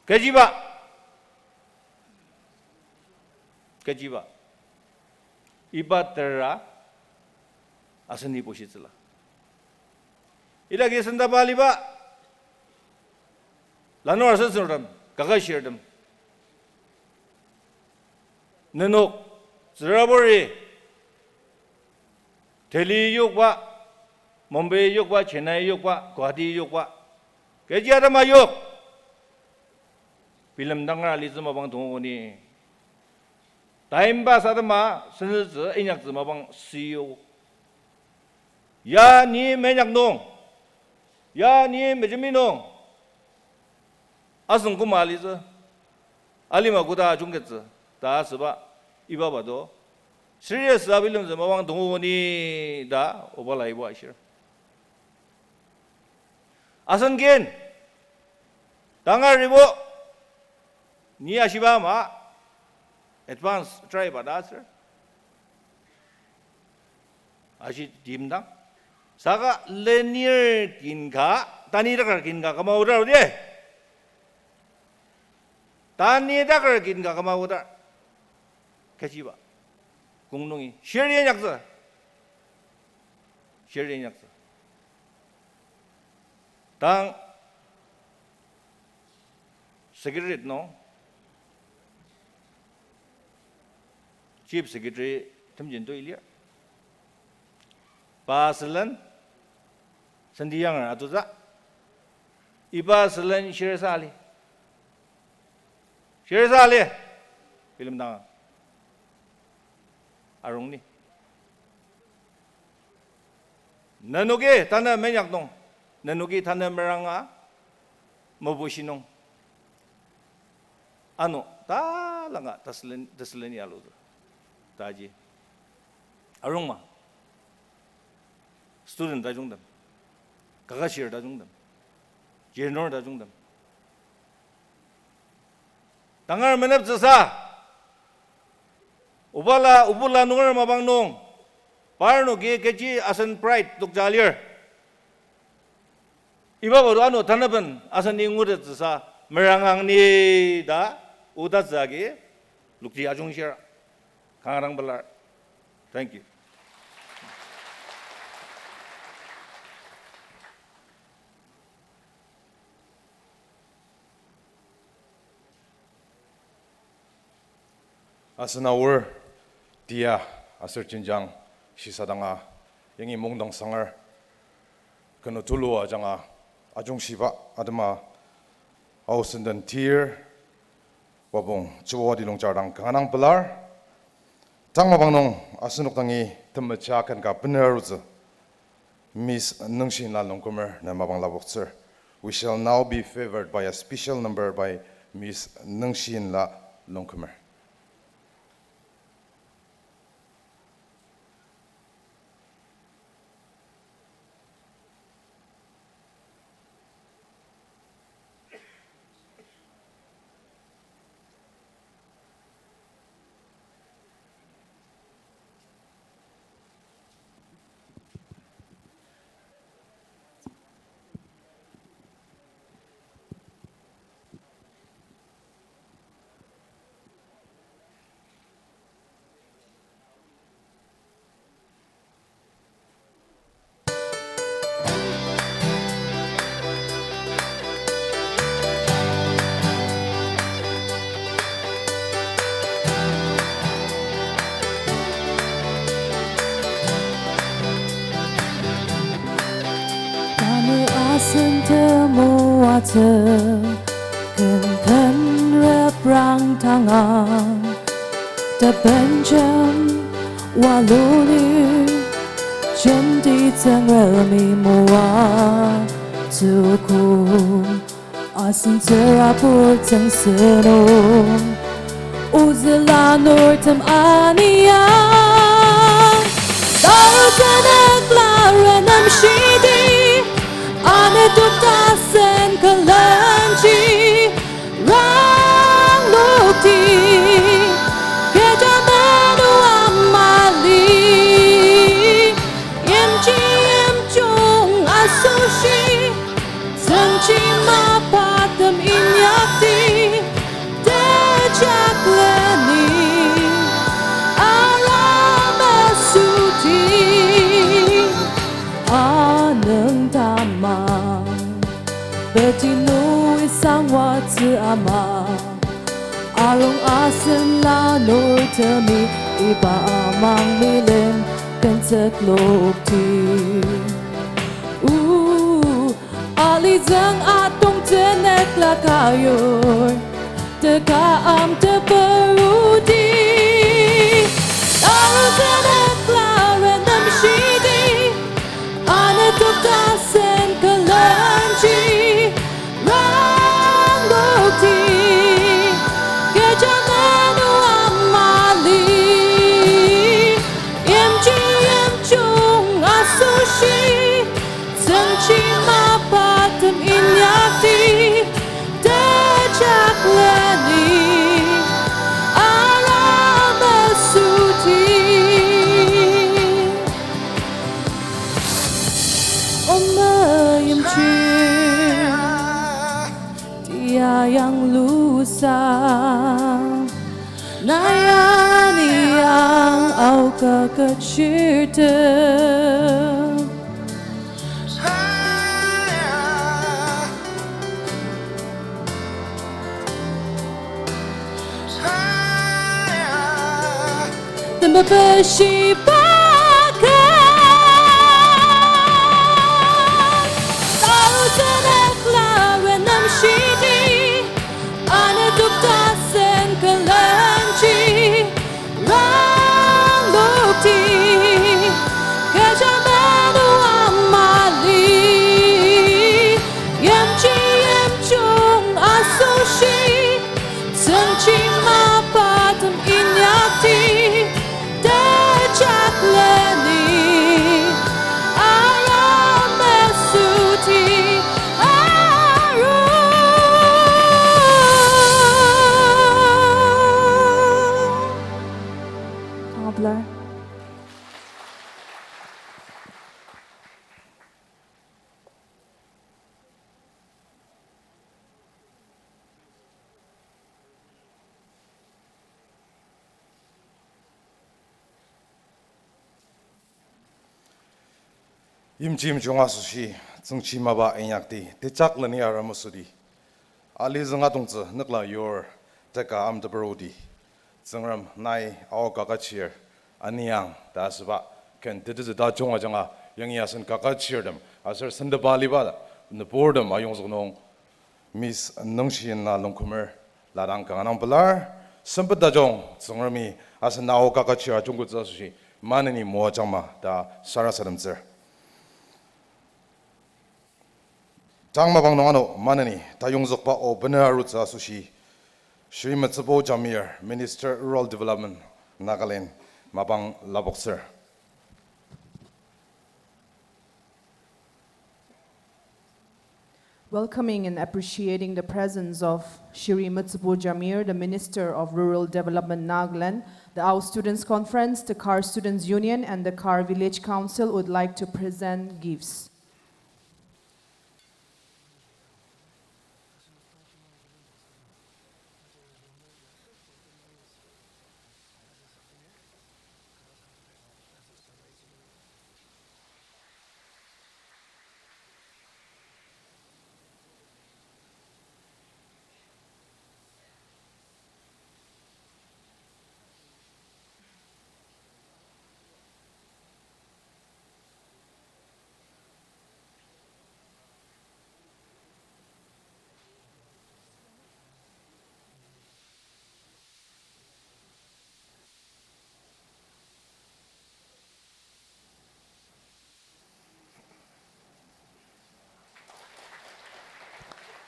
Kejiba ibatera asani positila ila ge sanda baliba lano asasunram Kaketshir nenok zrabori Delhi yokwa Mumbai yokwa Chennai yokwa Guwahati yokwa kejiada mayok film dangar ali zema bang dongoni time ba sadama senze inyak zema bang CEO ya ni menyak nong ya ni mejmi nong asung kumali ze ali ma guda jungget ze da seba iba ba do serious abilum zema bang dongoni da obalai bo ashir asan gen dangar ribo ni asiba ma advance try ba da sir ashi dimdang saga linear kinga tani da kinga kama udar de tani da kinga kama udar kajiba 공동이 share 약속 share 약속 당 secretary no chief secretary 탐진도 일이야 바슬란 선디양을 아두자 이바슬란 시르살리 필름 당 아롱니 나누게 타나 매약동 나누게 타나 메랑아 모보시농 아노 다랑아 다슬렌이 알로도 다지 아롱마 스튜던트 다중담 가가시르 다중담 제너럴 다중담 당할 맨업자사 ubala nungar mabangnong parno ge keji asan pride tuk jalir iba baru anu tanaban asan ningurat sa merangang ni da udat zagi lukti ajung shira kangarang belar. Thank you. Asan our dia asir cinjang sisadanga yangi mungdang sangar kano tulu ajanga ajung siba adama ausendan tier wabong chuwa dilong charang kanang pelar tangma bangnong asunuk tangi temmecha kan ka peneruz Miss Nungshin La Longkomer na mabang labok sir. We shall now be favored by a special number by Miss Nungshin La Longkomer. Perang tangan terbenjam waluni Jendi tengelmi mua Tukum asin terapur teng senung Uzilanur tem aniyang Taruh tenek larenam shidi Ane tutasen kelenci Rang lukti Kejamanu amali Yemchi yemchung asushi Senchi mapatem inyakti Dejak leni Aramasuti Aneng tamang Betinu isang watsi ama Arong asen la nur temi Iba amang milen kentek lukti Alizang atong tenek la kayor Tekaam teperudi Arong tenek la rendam shidi Ane tuktasen kelenci Rangoti Kejamanu amali Yemchi yemchung asushi Senchi mapatem inyakti Dejak leni Nayani ang au kaketshir Tembashi bakal tahu senaklah wenam shidi ane duktasen kelanci lang bukti kejamanu amali yamchi yamchung asushi senchi mapatum inyakti Chakleni ayam mesuti aru Cobbler 임짐 중화수시 정치마바 인약디 대작러니 아라무스디 알리즈가 동즈 늑라 요어 자가 암드브로디 정람 나이 아오가가치어 아니양 다스바 켄 드드즈 다 종아정아 영이야선 가가치어덤 아서 선더발리바다 너보덤 아용스노 미스 능시나 롱쿠머 라랑 강안함블라 선부다종 정람이 아서 나오가가치어 중국자수시 마느니 모아장마 다 사라사름즈 장마방농하노 마느니 다용석바 오버나루자 수시 Shrimati Jamir, Minister Rural Development, Nagaland, Mabang Labokser. Welcoming and appreciating the presence of Shri Mutsubo Jamir, the Minister of Rural Development Nagaland, the Our Students Conference, the Khar Students Union, and the Khar Village Council would like to present gifts.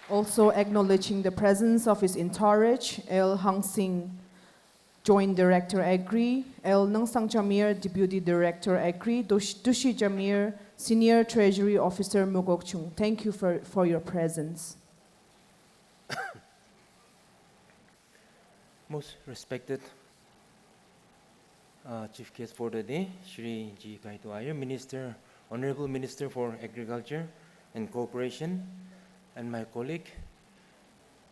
Also acknowledging the presence of his entourage, L. Hang Sing, Joint Director Agri, L. Nangsang Jamir, Deputy Director Agri, Dushi Jamir, Senior Treasury Officer Mugok Chung. Thank you for your presence. Most respected Chief Guest for the day, Shri G. Kaito Ayer, Minister, Honorable Minister for Agriculture and Cooperation, and my colleague,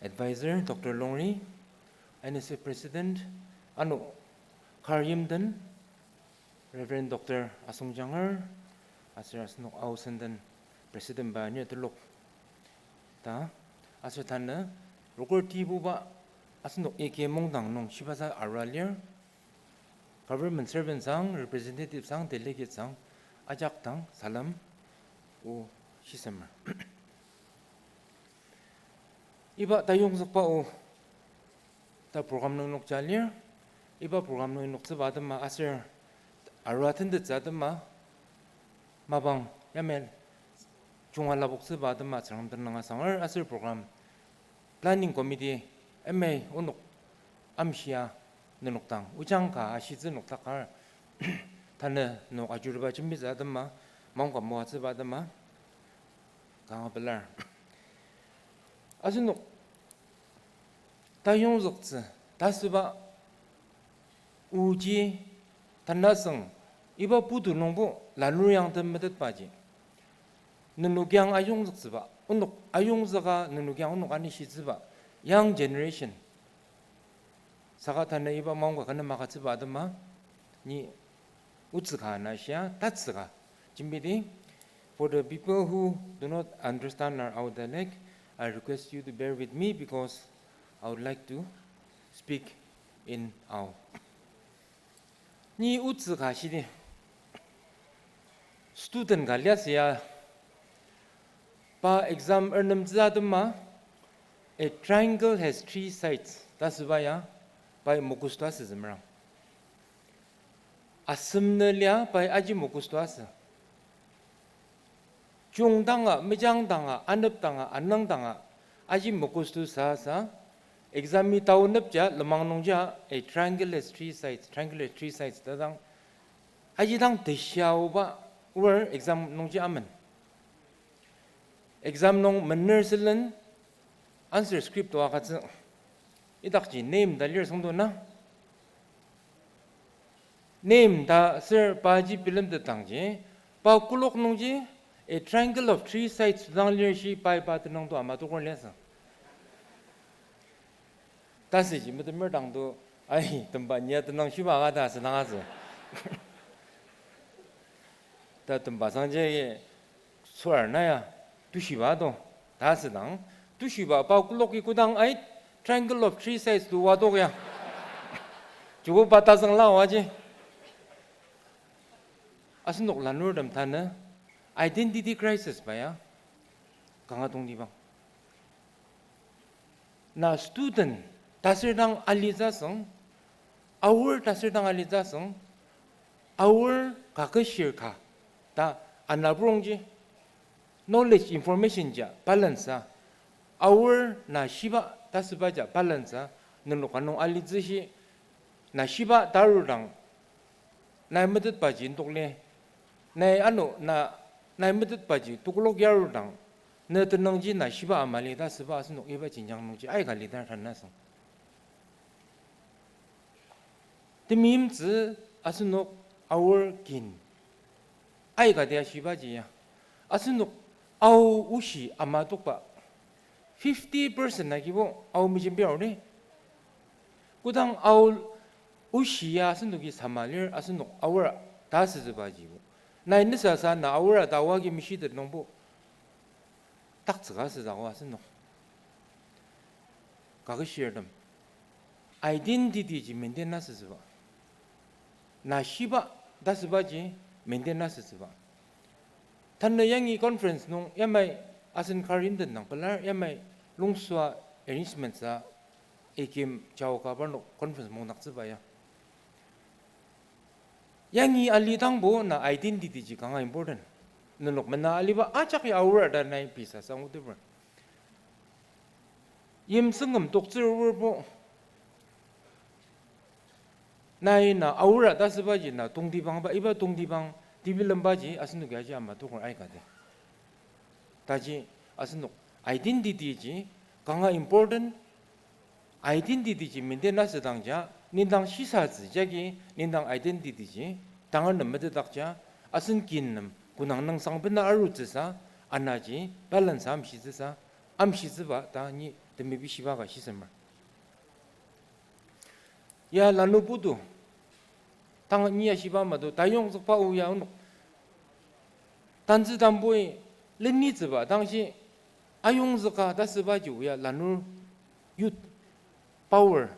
advisor, Dr. Longri, NSA President, Khar Yimdan, Reverend Dr. Asung Jangar, Asir Ausendan, President Banya Tulok. Ta, Asir Tana, Rokorti Buba, Asno Kaketshir Mungdang Nong Shibasa Aralia, Government Servant Sang, Representative Sang, Delegate Sang, Ajak Tang, Salam, O Shisemar. Iba tayong sakpao ta program ng nokjalyer iba program ng noksa badama asir arwatan de zadama mabang yamel 중앙라 복스 받음마 사람들 나가상을 asir program planning committee MA 온옥 암시야 너녹당 우장가 아시즈 녹탁할 단에 녹 아주르바 준비 zadama 뭔가 모아서 받음마 강아블라 아주노 다용적지 다스바 우지 단나성 이바 부두농부 라누양 덤메듯 빠지 누누경 아용적지바 운옥 아용자가 누누경 운옥 아니 시즈바 양 제너레이션 saka tana iba maungka kana makatsi badama ni utsika na siya tatsika jimbidi. For the people who do not understand our dialect, I request you to bear with me because I would like to speak in our. Ni utsika shidi student galiasya pa exam earnum zadama. A triangle has 3 sides. That's why by mokustuas is mrang. Asumnelia by aji mokustuas. Jungdanga, Mijangdanga, Anupdanga, Anangdanga, aji mokustu sa exami tau nepja lemang nongja a triangle has 3 sides. Triangle has 3 sides. Dadang aji dang deshiao ba were exam nongja amen. Exam nong menersilen answer script wa katsa idakji name da lir songdo na name da sir paji film da tangji pa kulok nongji a triangle of 3 sides dang lir shi pai pa de nong do ama to kon lesa ta si ji me de mer dang do ai tamba nya de nang shi ba ga da sa na ga ta tamba sang je suar na ya tu shi ba do ta si dang tu shiba bao kulok ikudang ay triangle of 3 sides tu wado ya jugo batasang lao aje asinok lanur dam thana identity crisis ba ya kanga tong di bang na student taserdang aliza song our taserdang aliza song our kaketshir ka ta anabrongji knowledge information ja balance our na shiba tasbaja balance nunu kanong alizishi na shiba darurang na medut baji ndokle na ano na medut baji tuklok yarurang na tenangji na shiba amali tasba asno iba jinjang nongji ai gali dan ranasong timim zi asno our kin ai ga dia shiba ji ya asno au ushi amadokba 50% na kibo au mijin biaure kudang au ushia sundugi samalir asunok awara das즈 bajibo na inisa sa na awara dawagi mishid nongbo takzga szago asunok kaketshir dam identity ji maintenance zba na shiba dasbaji maintenance zba tanna yangi conference nong yamai asin karin den nang pelar yamai lungswa arrangements a ekim chao ka barno conference mo nak zbaya yangi ali dangbo na identity ji kanga important nunok mena ali ba achak ya awra da nai pisa sang utibra yim sungam dokzir wo nai na awra da sbaji na tongdi bang ba iba tongdi bang dibilam baji asnu ga ja ma to kon ai ka de taji asnu identity ji kanga important identity ji maintenance dangja nindang shisa zi jagi nindang identity ji dangan namde dakja asin kinnam kunang nang sangbena aru zisa anaji balance am shizisa am shiziba ta ni demi bi shiba ga shisema ya lanu budu tang ni ya shiba ma do dayong zi pa u ya no 단지 담보에 렌니즈바 당시 아용즈가 다스바지우야 라누 youth power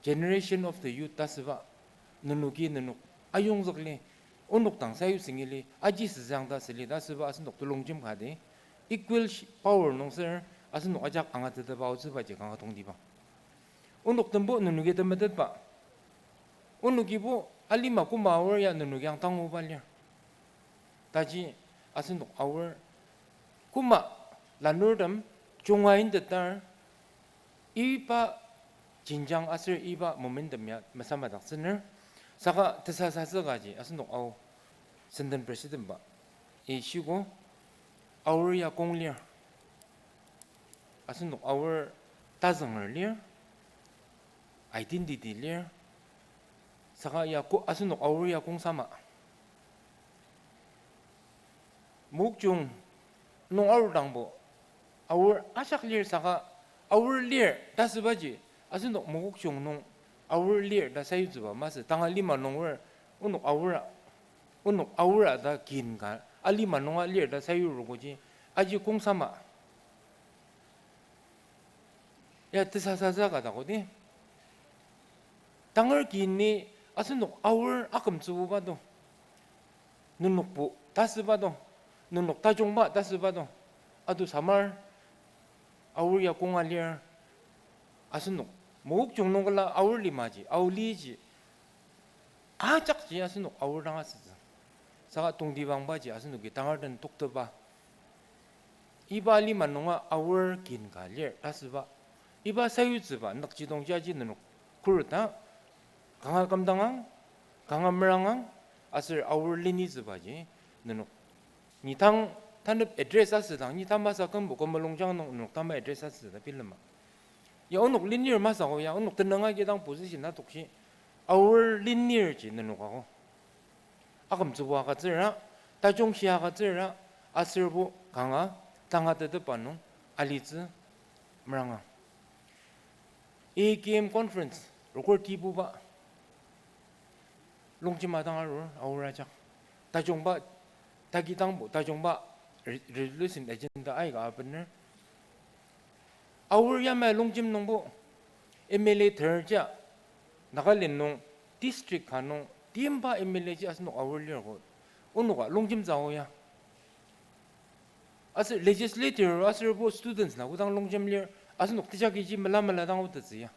generation of the youth 다스바 누누기 누누 아용즈글리 온녹당 사유싱일리 아지스장다 슬리 다스바 아스녹 돌롱짐 가데 equal power 농서 아스녹 아작 앙아드다 바우즈바지 강아 동디바 온녹 덤보 누누게 덤메듯바 온녹이보 알리마 고마워야 누누경 당오발려 다지 asin our kuma lanurdam chungwain de tar iba jinjang asir iba momentum ya masama daksener saka tesasa gaji asin au senden president ba e shigo our ya konglia asin our tazang earlier identity earlier saka ya ko asin our ya kong sama mukjung nong our dangbo our asak lir saka our lir dasbaji asin mukjung nong our lear da sayu zuba mas tanga lima nongwer unuk aura da kin ga ali manonga lear da sayu rugoji aji kong sama ya tsasaza ga da godi tangar kinni asunuk our akam zuba do nunuk bu tasbado nunuk tajongba tasbado adu samar our ya kong alir asunuk 목 종는 걸라 아울리마지 아울리지 아짝지 아스노 아울랑아스 사가 동디방바지 아스노기 당하던 똑더바 이발리 만농아 아울 긴갈려 다스바 이바 사유즈바 넉지동자지는 그르다 강하 감당왕 강함랑왕 아슬 아울리니즈바지 너노 니당 탄읍 에드레사스당 니탐바사 금보 건물롱장농 녹탐바 에드레사스다 빌름마 ya unuk linear masa ko ya unuk tenanga ge dang position na tokshi our linear ji nenu ko akam zuwa ga zira ta jong xia ga zira asirbu kanga tanga de panu alizi mranga game conference rokor ti buba longji ma dang aro our aja ta jong ba ta gi dang bo ta jong ba resolution agenda ai ga bener our yama longjim nongbo MLA terja nagalin nong district kanong tiemba MLA ji asno our lir go onuga longjim zaoya as legislator as bo students na udang longjim lir asno tijagi ji malamala dang utziya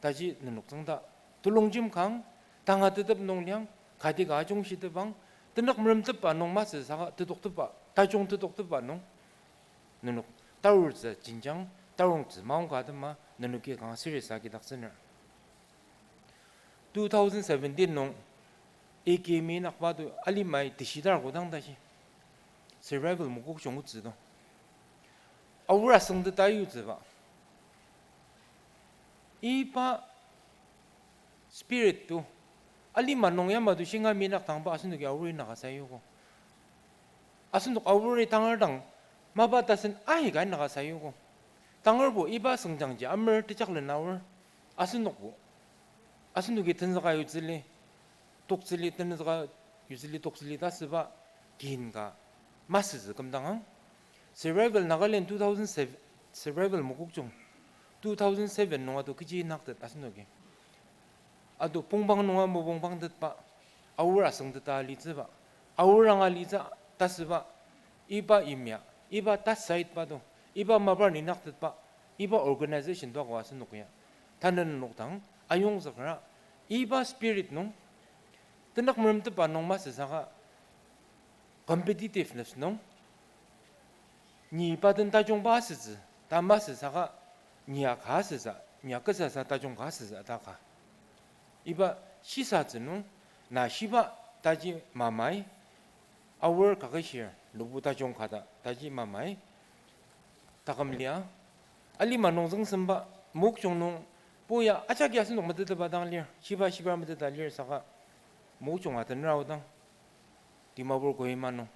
다지 능력성다 둘롱짐 강 당하드듭 농량 가디가 종시드방 뜨넉 물음뜻바 농마스 사가 뜨독뜻바 다종 뜨독뜻바 농 능력 따울즈 진정 따웅즈 마음가드마 능력이 강 시리사기 닥스너 2017 농 에게미 낙바도 알리마이 디시다고 당다시 survival 무국 종우즈도 아우라 성드 따유즈바 이바 스피릿도 알리마 농야마도 싱가미 낙당바 아순도기 아우리 나가사요고 아순도 아우리 당을당 마바다슨 아이가 나가사요고 당을보 이바 성장지 암을 뜨작을 나올 아순도고 아순도기 든서가 유질리 독질리 든서가 유질리 독질리 다스바 긴가 마스즈 금당한 survival 나갈렌 2007 survival 무국종 2007 농아도 그지 낙듯 아순도기 아도 봉방 농아 뭐 봉방 듣바 아우라 성드다 리즈바 아우랑아 리자 다스바 이바 임야 이바 다사이트 바도 이바 마바니 낙듯바 이바 오르가나이제이션도 하고 아순도기야 다는 녹당 아용석라 이바 스피릿 농 뜨낙 물음뜻바 농마스사가 competitiveness 농 니 받은 다종 바스즈 다마스사가 니야 가스자 니야 끝사사 다종 가스자 다가 이바 시사즈는 나 시바 다지 마마이 our Kaketshir 누구 다종 가다 다지 마마이 다감리야 알리마 농성 선바 목종농 뭐야 아자기 하스 농 맞다 바당리야 시바 시바 맞다 달리야 사가 목종 하던 라우당 디마볼 고이만노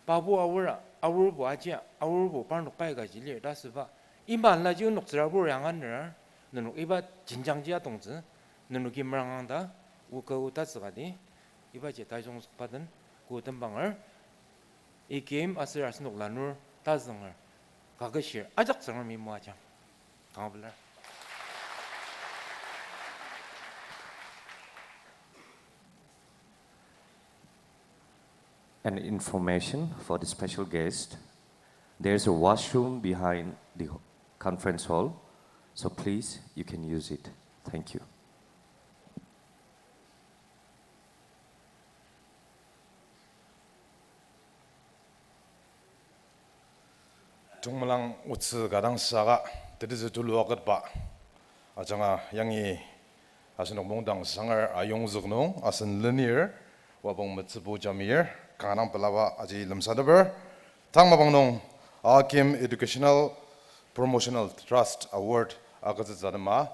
바보 아우라 아우르보 아지야 아우르보 반록 빠이가지 리 다스바 이만라 지금 녹스라보 양안을 너는 이바 진장지야 동즈 너는 김랑한다 우거 다스가디 이바 제 다종속 받은 고든 방을 이 게임 아스라스 녹라누 다즈nger Kaketshir 아작성을 미모하자 강블라 An information for the special guest. There's a washroom behind the conference hall, so please, you can use it. Thank you. 정말랑 우츠 가당사가 드리즈 둘로아것 바 아정아 양이 아스노 몽당 상을 아용즈그노 아슨 linear 와봉 멋츠보 자미어 강남 발라바 아지 름사더버 당마방농 아킴 에듀케이셔널 프로모셔널 트러스트 어워드 아가즈 자르마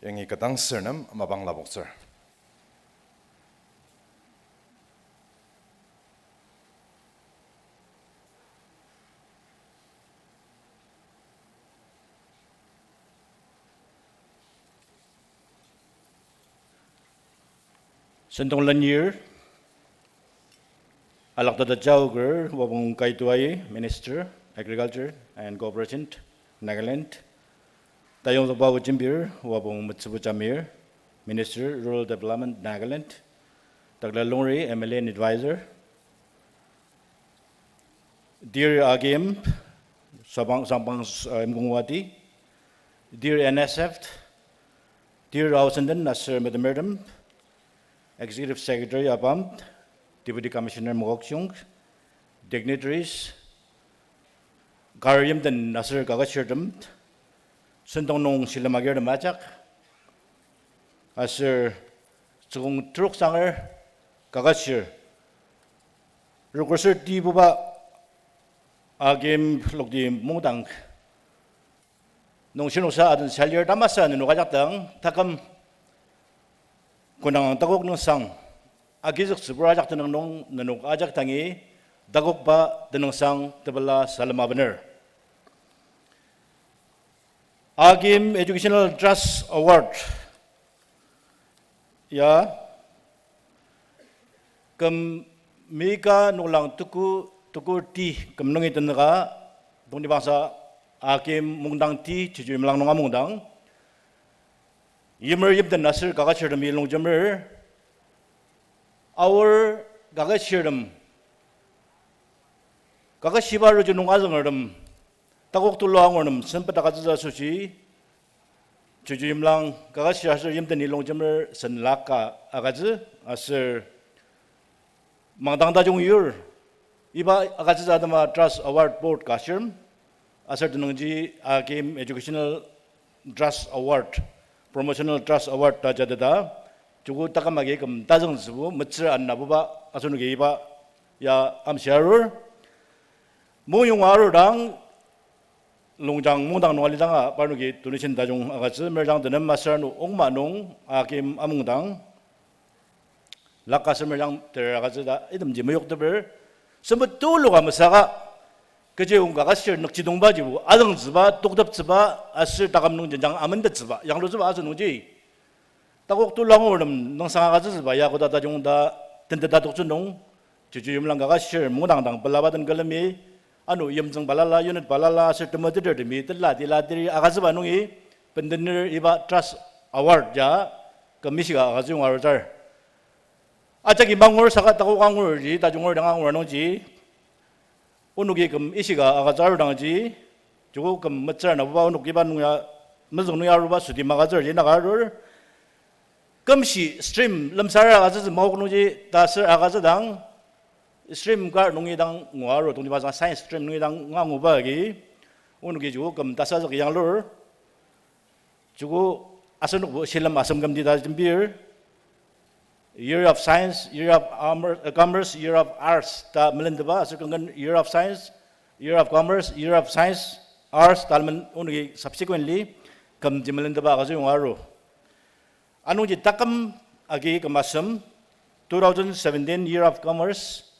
양이 가당스르남 마방라복서 Sentong Lanier, Alakta Jauger, Wabung Kaituai, Minister, Agriculture and Cooperation, Nagaland. Tayong Bawa Jimbir, Wabung Mutsubu Jamir, Minister, Rural Development, Nagaland. Dr. Longri, MLA and Advisor. Dear Agim, Sabang Mgungwati, dear NSF, dear Ausenden, Nasser Madam, Executive Secretary Abam, Deputy Commissioner Mokchung, dignitaries, Garyam den Nasser Kaketshir Sentong Nong Silamagir Majak, Asir Tsung Truk Sanger, Kaketshir, Rukusir di Buba Agim Lokdi Mungdang, Nong Sinusa Adun Salir Damasa Nukajatang, Takam Kunang Tagok ng Sang, Agizak Subrajak Nong Nanuk Ajak Tangi, Dagok ba Denong Sang Tabala Salamabaner. Agim Educational Trust Award. Ya, kem Mika nulang tuku ti kemnungi tenaga dong di bangsa Agim Mungdang ti cucu melang nonga Mungdang. Yemer yib den Nasir Kaketshir milong jemer. Our Kaketshir Kaketshiba ruju nong azang takok tulang sempat akaza suci. Cucu melang Kaketshir asir yim den nilong jemer senlaka akaza asir Mangdang Dajung Yur, Iba Akaza Dama Trust Award Board Kashirm, Asar Dunungji Agim Educational Trust Award, Promotional Trust Award Tajadada, Jugu Takamagi Kam Tazang Zubu, Mutser and Nabuba, Asunugi Iba, Ya Amsharur, Muyung Arudang, Longjang Mundang Walidanga, Panugi, Tunishin Dajung Akaza, Merjang the Namasarnu, Ongmanung, Agim Amundang. Lakas merang teragazada idam jimayok teber sempat tulu kamasaka kerja Kaketshir nak cidung baju adang zba tukdap zba asir takam nung jenjang amandat zba yang lu zba asu nungji takok tulang orang nung sangat kaza zba ya kota tajung da tenda datuk cunung cucu yumlang Kaketshir Mungdang dang balabadan galami anu yamjang balala unit balala asir temadir demi telati latiri agazba nungi pendenir iba trust award ja komisiga agazung awardar Aja gimbangor sakat tako kangor ji, tajungor dengan orang ji, unugi kem isiga agajar dengan ji, juga kem macam na buat unuk giban nuya, macam nuya rupa sudi magajar ji nagarur, kem si stream lemsara agajar mau kenu ji, dasar agajar dang, stream kar nungi dang nguaru, tunggu bahasa science stream nungi dang ngangu bagi, unugi juga kem dasar yang lur, juga asal nuk silam asam kem di dalam jembir. Year of Science, Year of Commerce, Year of Arts, ta melendaba asukang Year of Science, Year of Commerce, Year of Science, Arts, talman unugi subsequently kam di melendaba kasi yung aro. Anong di takam agi kamasam 2017 Year of Commerce,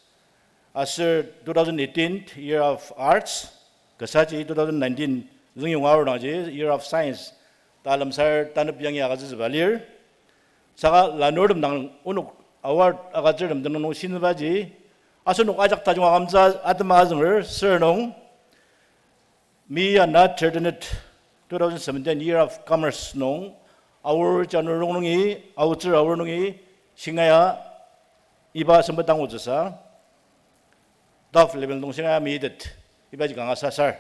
asir 2018 Year of Arts, kasaji 2019 yung aro na Year of Science, talam sar tanap yang kasi sebalir. Saka lanodem nang unuk award agajem dengan nung sinbaji asunuk ajak tajung agamza atma aznger sernong mi not certinet 2017 Year of Commerce nong our janurong nungi outer our nungi singaya iba sembetang ujasa top level nung singaya midet iba jika ngasasar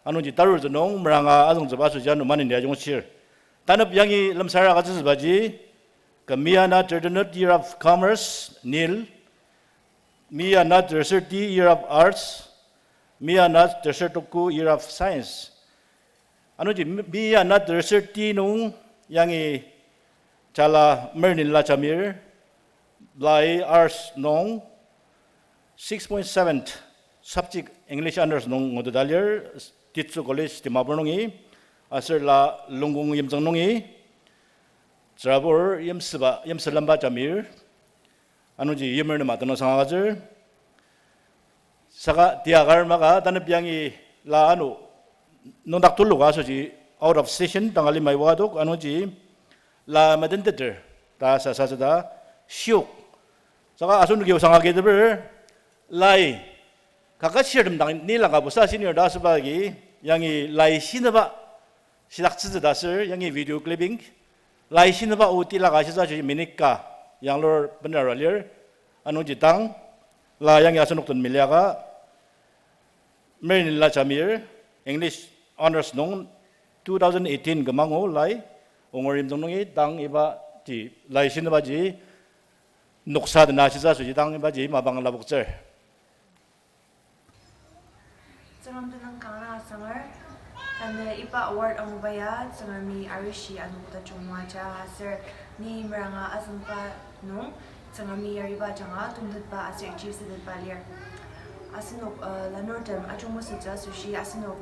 anu jitarur nong meranga azung jabasu janu manin dia jong sir tanap yangi lemsara kasus baji Kamiana Terdenut Year of Commerce, Nil. Miana Terserti Year of Arts. Miana Tersertoku Year of Science. Ano ji Miana Terserti nung yangi cala mernin la chamir. Blai Arts nung 6.7 subject English honors nung ngodalir Titsu College Timabur nungi. Asir la lunggung yemjang nungi. Trabor yemselamba jamir, anu ji yemer nama tanah sangajar, saka tiagar maka tanah biangi la anu nondak tulu kaso ji out of session tanggali mai waduk anu ji la madenteder ta sa da 시옥 자가 아손르기 우상하게 되버 라이 Kaketshir Mungdang ni lang kabusa senior das bagi yangi lai sinaba sidak dasar yangi video clipping lai sinaba uti la kasi sa minika yang lor benar earlier anong jitang la yang asunok tun milyaga merin la chamir English honors nong 2018 gamango lai ongorim dongi tang iba ji lai sinaba ji noksa na sisa suji tang iba ji mabang labukser Tsangamdanang kanga sangar kanda ipa award ang baya tsangami arishi anu ta chungwa cha sir ni mranga azumpa nung tsangami yariba changa tumdut pa asir chief sidit palir asinok lanordam achungmo sitsa sushi asinok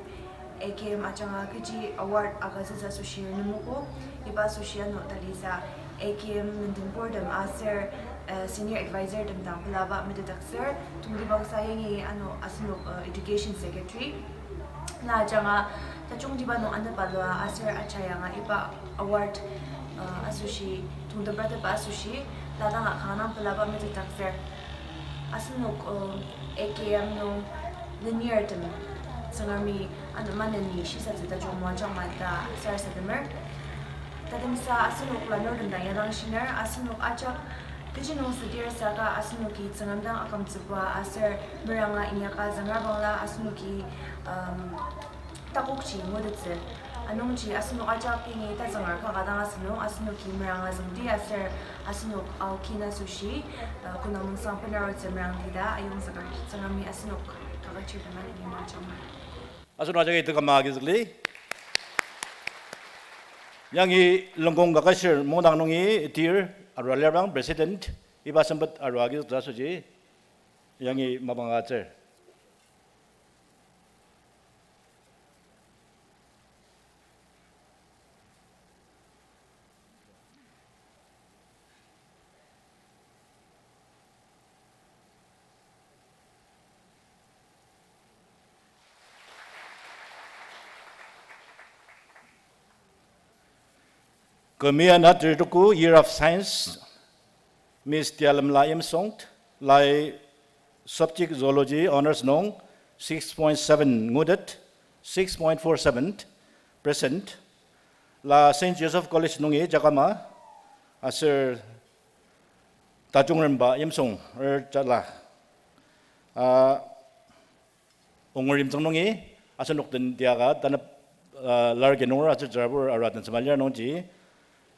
AKM achanga kiji award aga sitsa sushi numuko iba sushi anu talisa AKM nindinbordam asir senior advisor tentang pelaba meditaksir tungdi bangsa yang ano asino education secretary na janga tachung di ba no anda palwa asir achaya nga iba award asushi tungda brother pa asushi lada nga kanang pelaba meditaksir asino AKM no linear tem sangami ano manani shisa tachung mo jama ta sar sedemer tadem sa asino planor tentang yang shinar asino achak Kajinong sedir saka asunuki tsangamdang akam tsubwa asir meranga inyaka zangrabangla asunuki takukchi modetse anongchi asunuk ajak kingi ta zangar kakadang asunuki meranga zangdi asir asunuk alkina sushi kunamung sang penarot merang tida ayong zakar tsangami asunuk Kaketshir teman ini macam asunuk ajak itu kamagi zli yang i longgong Kaketshir Mungdang nungi tir Arwalabang President iba sempat arwagi suji yang i mabangacer. Kemian Hatriduku Year of Science Miss Tialam Layam Songt Lai Subject Zoology Honors Nong 6.7 Ngudet 6.47 present La St. Joseph College Nungi Jakama Asir Tajungremba Yemsong Chatla Ongorim Nungi Asanuk Den Tiaga Tanap Largenor Asir Jabur Aratan Samalia Nongji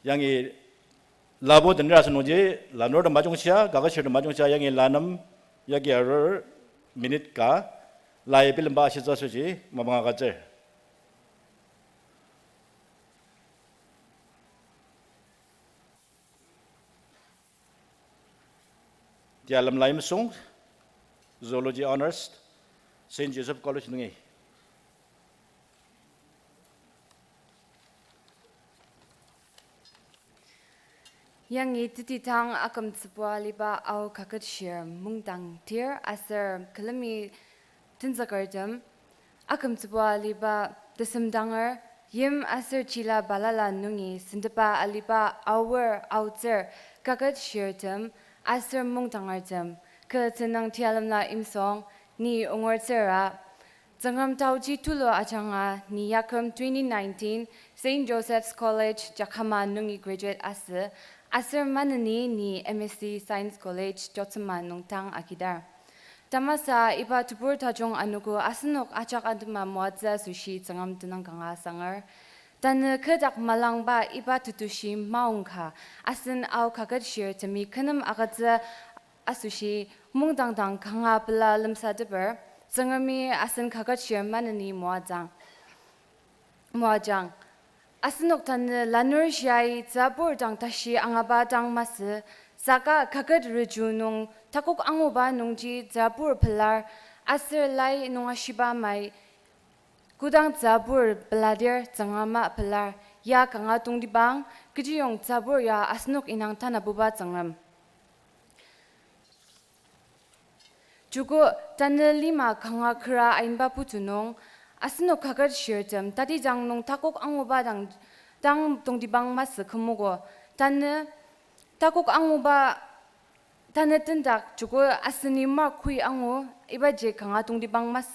yang i labo dan rasa noje lanor dan majung sia Kaketshir dan majung sia yang i lanam yagi error minit ka lai film ba sisa suji mabanga kace di alam lain song zoology honors St. Joseph College nungi Yang itu titang akam sebuah liba au Kaketshir Mungdang tir asar kelemi tinzakarjam akam sebuah liba desemdanger yim asar cila balala nungi sendepa aliba our outer Kaketshir tem asar Mungdangartem ke tenang tialam la imsong ni ongor sera Zangam tauji tulo achanga ni yakam 2019 St. Joseph's College Jakama nungi graduate asir manani ni MSc Science College Jotsaman nungtang akidar. Tamasa iba tubur tajong anuku asinok achak adma muadza sushi zangam tunang kanga sangar. Dan kedak malang ba iba tutushi maungka asin au Kaketshir temi kenam agadza asushi Mungdang dang kanga bela lemsa deber zangami asin Kaketshir manani muadzang. Asinok tan lanur syai zabur dang tashi angaba dang mas saka kaget rejunung takuk angoba nungji zabur pelar asir lai nungashiba mai kudang zabur beladir zangama pelar ya kangatung dibang kejiyong zabur ya asinok inang tanah Buba zangam juga tan lima kanga kera ainba putunong Asinok Kaketshir tem tadi jang nung takuk angoba dang tong di bang mas kemugo tan takuk angoba tanetendak jugo asini ma kui angu iba je kanga tung di bang mas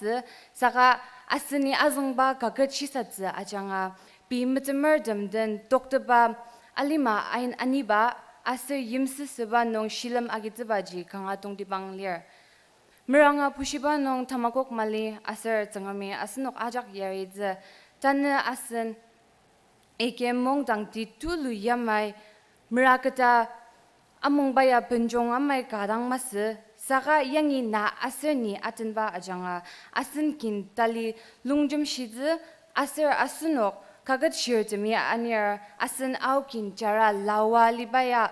saka asini azangba kaketshir ajanga bi mitmer den doktor ba alima ain aniba asir yimsi seba nong shilam agitba ji kanga tung di bang lir miranga pushiba nong tamakok mali asir changami asnok ajak yari ze tan asin eke mongdang di tulu yamai mirakata among baya penjong amai kadang mas saka yangi na asir ni atenba ajanga asin kin tali lungjum shizi asir asunok Kaketshir demi anir asin aukin jara lawa libaya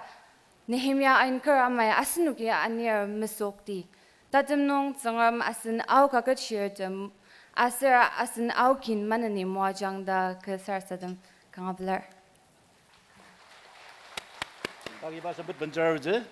Nehemia ainkar amai asinuki anir mesokti tatemnong zangam asin au Kaketshir dem asir asin aukin manani muajang da kesar sadam kangablar Bagi bahasa bencar je.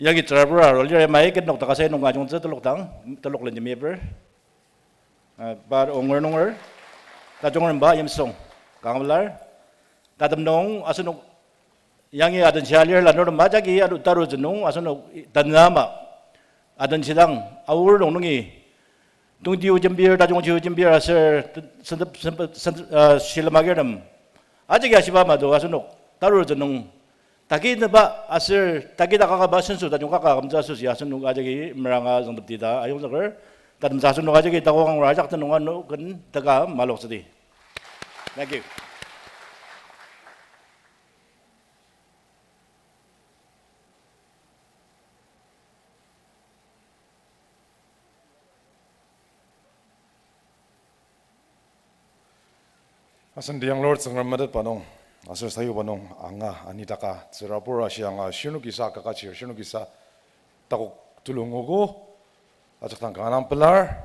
Yagi trabura rolir mai ket nok takase nong ajong je telok len jemeber. Bar onger ta jongren ba yem song kanglar ta damnong asunok yangi adan shalir lanor majagi adu taru jenong asunok tanama adan sidang awur nongi tung diu jembir ta jong diu jembir aser silamageram ajagi asiba mado asunok taru jenong Taki neba asir taki taka ba sensu ta jongka ka kamja su sia sunu aja ki meranga jong tida ayong zaker ta mja sunu aja ki ta ko kang rajak ta nonga no kan taka malok sedi. Thank you. Asan diang Lord sangram madat panong. Asal sayu panong anga anitaka serapura sianga shinu kisa kakachir shinu kisa takuk tulungogo ajak tang kanam pelar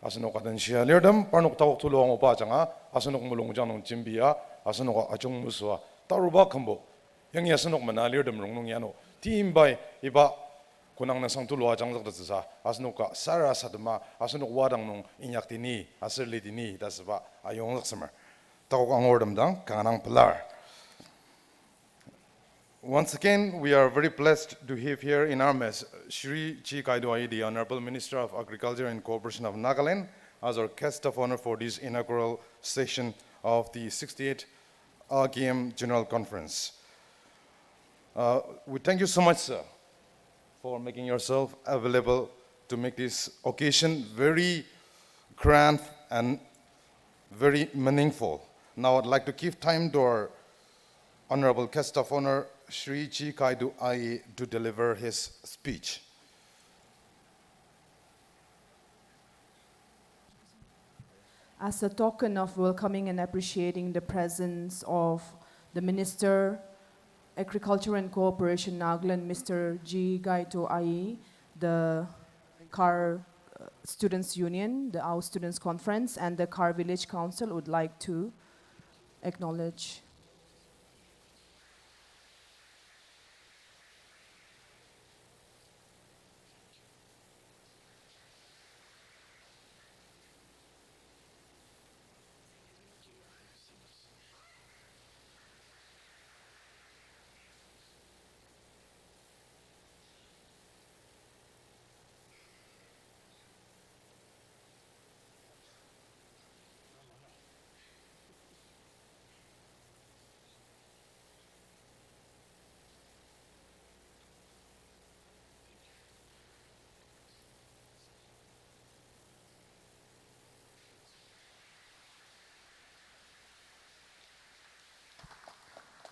asanok adan sia lirdam panok takuk tulungo pa changa asanok mulung janong jimbia asanok ajong muswa taruba kambo yang asanok mana lirdam rongnong yano timbai iba kunang nasang tulu ajang zak dasa asanok ka sara sadma asanok wadang nong inyak tini asir lidini dasba ayong zak semer takuk angordam dang kanang pelar. Once again, we are very blessed to have here in our mess Shri Chi Kaidwai, the Honorable Minister of Agriculture and Cooperation of Nagaland, as our guest of honor for this inaugural session of the 68th RKM General Conference. We thank you so much, sir, for making yourself available to make this occasion very grand and very meaningful. Now I'd like to give time to our Honorable Guest of Honor, Shri Chi Kaidu Ai, to deliver his speech. As a token of welcoming and appreciating the presence of the Minister, Agriculture and Cooperation Nagaland, Mr. G. Gaito Ai, the Khar Students Union, the AU Students Conference, and the Khar Village Council would like to acknowledge.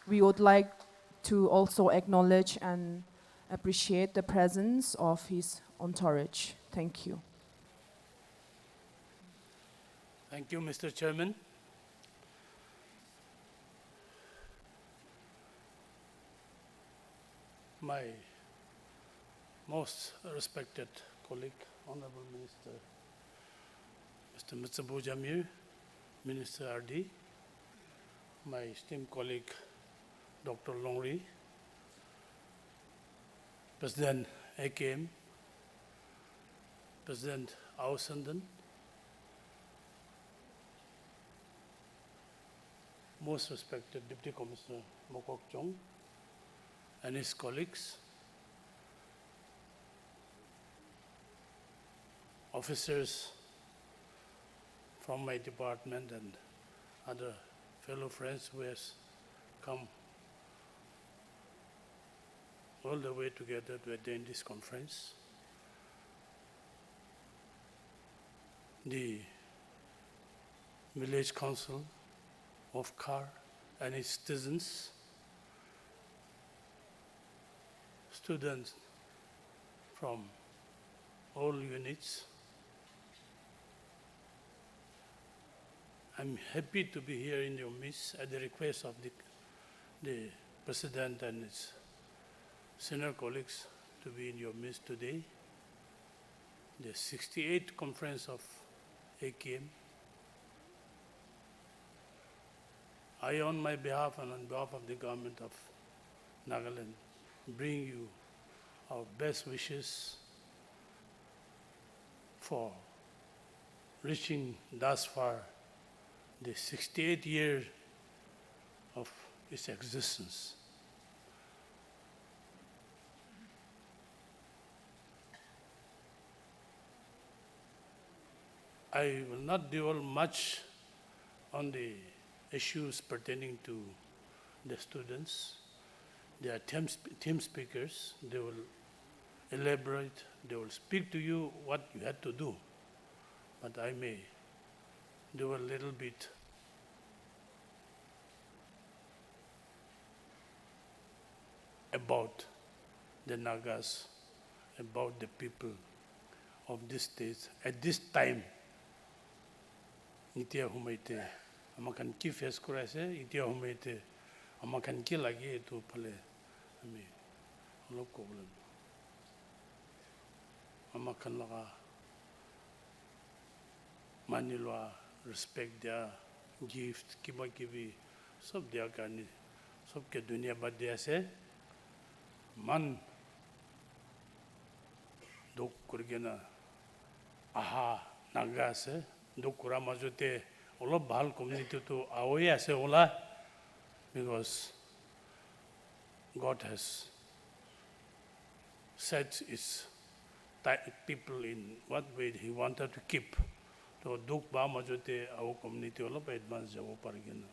We would like to also acknowledge and appreciate the presence of his entourage. Thank you. Thank you, Mr. Chairman. My most respected colleague, Honorable Minister, Mr. Mitsubu Jamir, Minister RD, my esteemed colleague, Dr. Longri, President AKM, President Ao Sandan, most respected Deputy Commissioner Mokok Chong, and his colleagues, officers from my department and other fellow friends who has come all the way together to attend this conference. The village council of Khar and its citizens, students from all units. I'm happy to be here in your midst at the request of the President and his senior colleagues to be in your midst today. The 68th conference of AKM. I, on my behalf and on behalf of the government of Nagaland, bring you our best wishes for reaching thus far the 68th year of its existence. I will not dwell much on the issues pertaining to the students. They are team speakers. They will elaborate. They will speak to you what you had to do. But I may do a little bit about the Nagas, about the people of this state at this time. Itia humaite, amakan ki face kurase, itia humaite, amakan ki lagi itu pale, ami, lo problem. Amakan laga, manilwa, respect their gift, kiba kibi, सब दिया करनी, सबके दुनिया बदिया से मन दुख करके ना आहा नागा से दुख करा मजोते ओला बाल community तो आओ ऐसे ओला because God has set its people in what way He wanted to keep. So duk ba majote our community all of advance jabo pargena.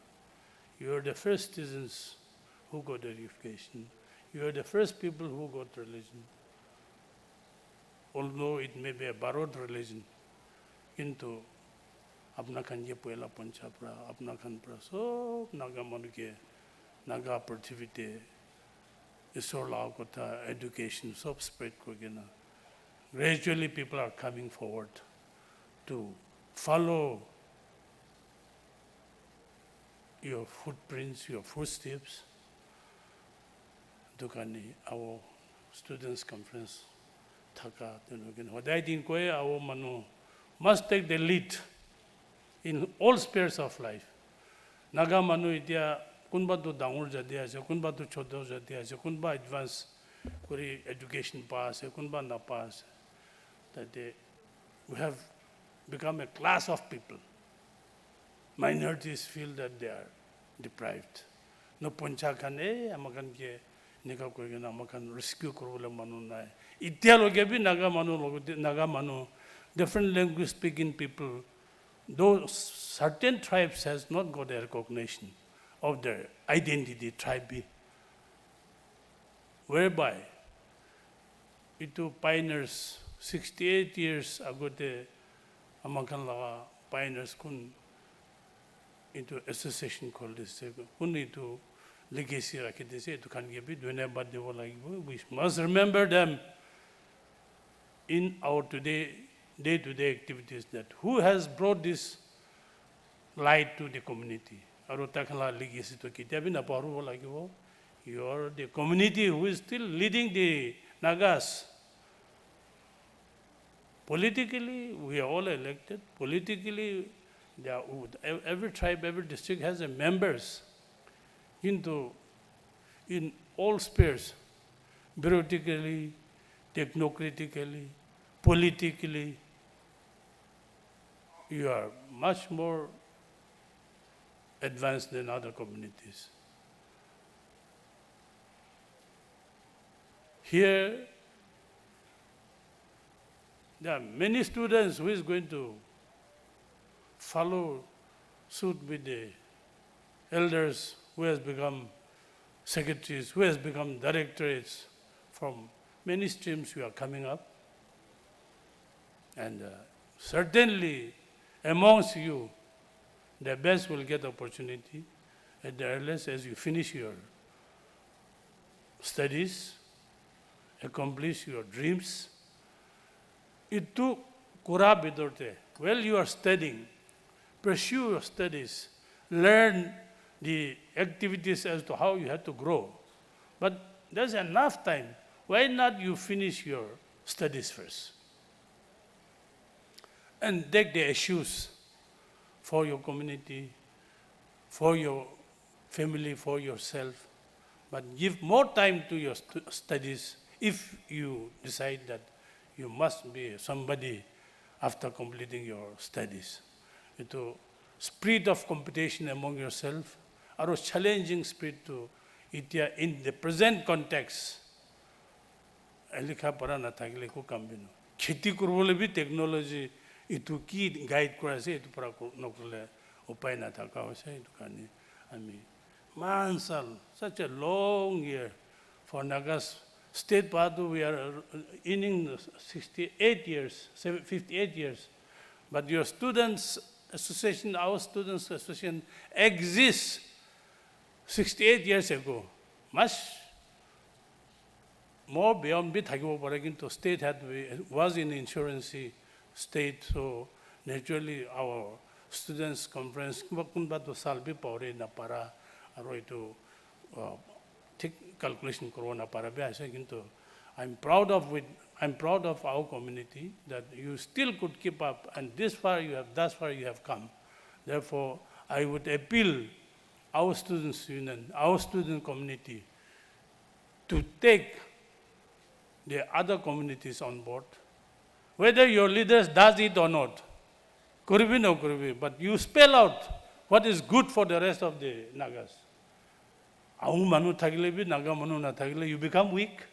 You are the first citizens who got education. You are the first people who got religion. Although it may be a borrowed religion, into apna kan ye puela panchapra, apna kan pra so naga manuke naga productivity isor lao kota education sub spread ko gena. Gradually people are coming forward to follow your footprints, your footsteps. Dukani, our students' conference, Thaka, what I think our Manu must take the lead in all spheres of life. Naga Manu itia kunba to dangur jadia se, kunba to chodo jadia se, kunba advance kuri education pass, kunba na pass. That we have become a class of people. Minorities feel that they are deprived. No poncha kan amakan ke nika ko gena amakan rescue korule manu nai. Itya loge bhi naga manu different language speaking people. Though certain tribes has not got a recognition of their identity, tribe, whereby itu pioneers 68 years ago the amakan laga pioneers kun into association called this kun itu legacy rakete to can give it whenever they were like we must remember them in our day-to-day activities, that who has brought this light to the community. Arutakala legacy to kitabina paru like you are the community who is still leading the Nagas Politically, we are all elected. Politically, every tribe, every district has a members in all spheres, bureaucratically, technocratically, politically. You are much more advanced than other communities. Here, there are many students who is going to follow suit with the elders who has become secretaries, who has become directorates from many streams who are coming up. And certainly amongst you, the best will get opportunity at the earliest as you finish your studies, accomplish your dreams. Itu kura bidorte. While you are studying, pursue your studies, learn the activities as to how you have to grow. But there's enough time. Why not you finish your studies first? And take the issues for your community, for your family, for yourself. But give more time to your studies if you decide that you must be somebody after completing your studies. Ito spirit of competition among yourself, or challenging spirit to itia in the present context. Elikha para na thakile ko kambino. Kheti kurbole bi technology itu ki guide kora se itu para nokle upay na thaka se itu kani ami mansal such a long year for Nagas state Padu we are in 68 years 58 years, but your students association, our students association exists 68 years ago. Much more beyond bit to state was in insurance state, so naturally our students conference to salbi pore na para aro ito take calculation corona para I'm proud of our community that you still could keep up, and thus far you have come. Therefore, I would appeal our students union, our student community to take the other communities on board. Whether your leaders does it or not, Kuribi no Kuribi, but you spell out what is good for the rest of the Nagas. Aung manu thagile bi Naga manu na thagile, you become weak.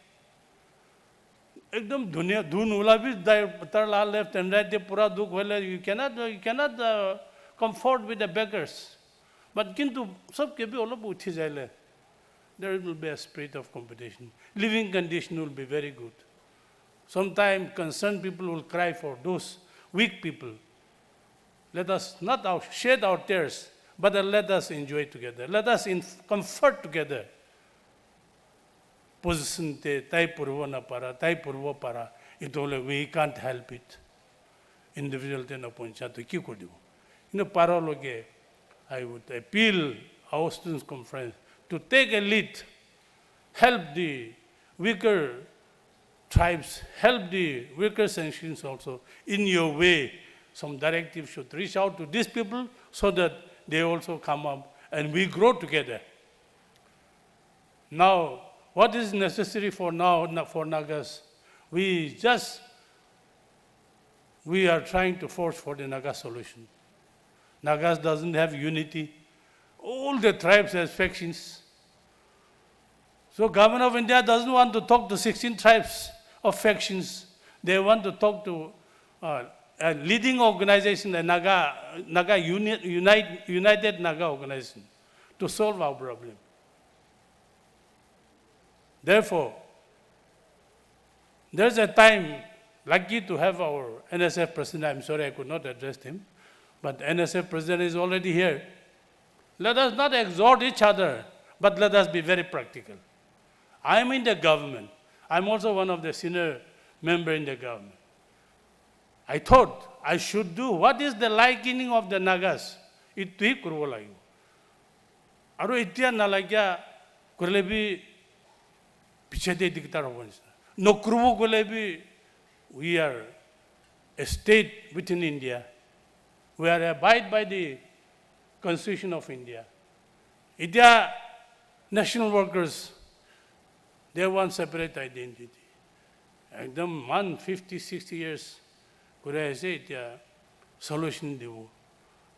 Ekdam dunia dhun ula bhi tarla left and right, pura dukh wale, you cannot comfort with the beggars. But kintu sab ke bhi olab uthi jaile. There will be a spirit of competition. Living condition will be very good. Sometimes concerned people will cry for those weak people. Let us not shed our tears, but let us enjoy together. Let us comfort together. Position te tai purvo na para, tai purvo para. Itole we can't help it. Individual te na poncha to ki kodu. Paraloge, I would appeal our students' conference to take a lead, help the weaker tribes, help the weaker sections also. In your way, some directive should reach out to these people so that they also come up and we grow together. Now, what is necessary for now for Nagas? We are trying to force for the Naga solution. Nagas doesn't have unity. All the tribes have factions. So government of India doesn't want to talk to 16 tribes of factions. They want to talk to a leading organization, the Naga United Naga organization, to solve our problem. Therefore, there's a time, lucky to have our NSF president. I'm sorry I could not address him, but NSF president is already here. Let us not exhort each other, but let us be very practical. I'm in the government. I'm also one of the senior members in the government. I thought I should do what is the likening of the Nagas. Itu hi kurvo layo. Aro itia nalagya kurlebi pichete diktar hobo. No kurvo kurlebi we are a state within India. We are abide by the Constitution of India. India national workers, they want separate identity. एकदम 150, 60 years कुरायसे इत्या solution देवो.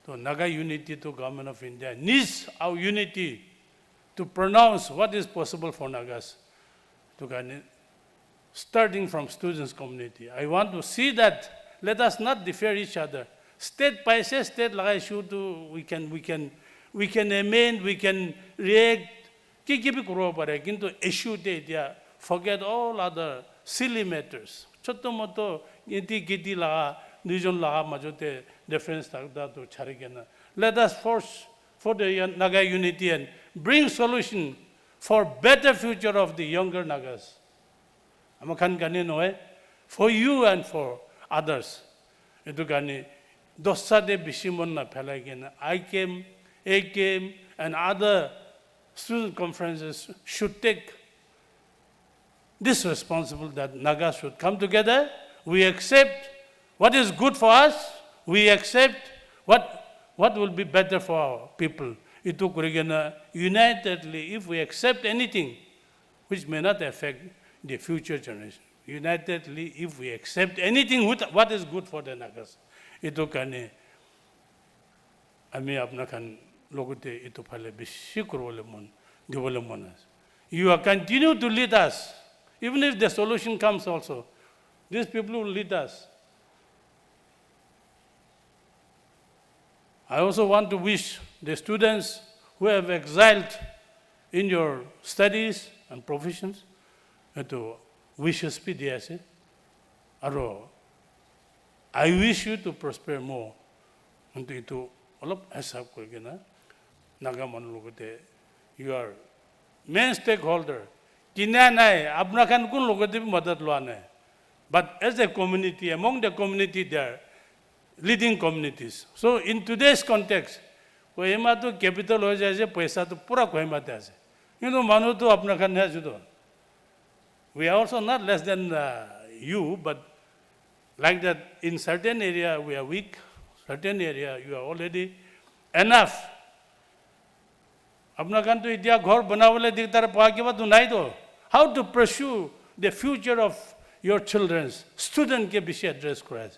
So Naga unity to government of India needs our unity to pronounce what is possible for Nagas. To starting from students community. I want to see that let us not defer each other. State by state lagai should do we can amend, we can react. Ki bhi kuro pare kintu issue de dia forget all other silly matters. Chotto moto iti giti laga nijon laga majote difference takda to charigena. Let us force for the Naga unity and bring solution for better future of the younger Nagas. Amakan gani noe for you and for others. Itu gani dosa de bishimon na phalagena. I came, and other student conferences should take this responsibility that Naga should come together. We accept what is good for us. We accept what will be better for our people. Itu kurigena unitedly, if we accept anything which may not affect the future generation, unitedly, if we accept anything what is good for the Nagas, itu kane ami apna kan logote itu phale bishi kurole mon divole monas. You are continue to lead us, even if the solution comes also. These people will lead us. I also want to wish the students who have excelled in your studies and professions to wish us PDS. I wish you to prosper more. Unto itu all asap ko gina naga manulugote. You are main stakeholder. Kinanai apna kan kun logote bhi madad luane. But as a community, among the community there, leading communities. So in today's context, Kohima to capital ho jaise paisa to pura Kohima te ase. You know manu to apna kan hai judo. We are also not less than you, but like that in certain area we are weak, certain area you are already enough. Apna kan to idea ghor banawale diktar pa ke bad nai do. How to pursue the future of your children's student ke bishe address kora.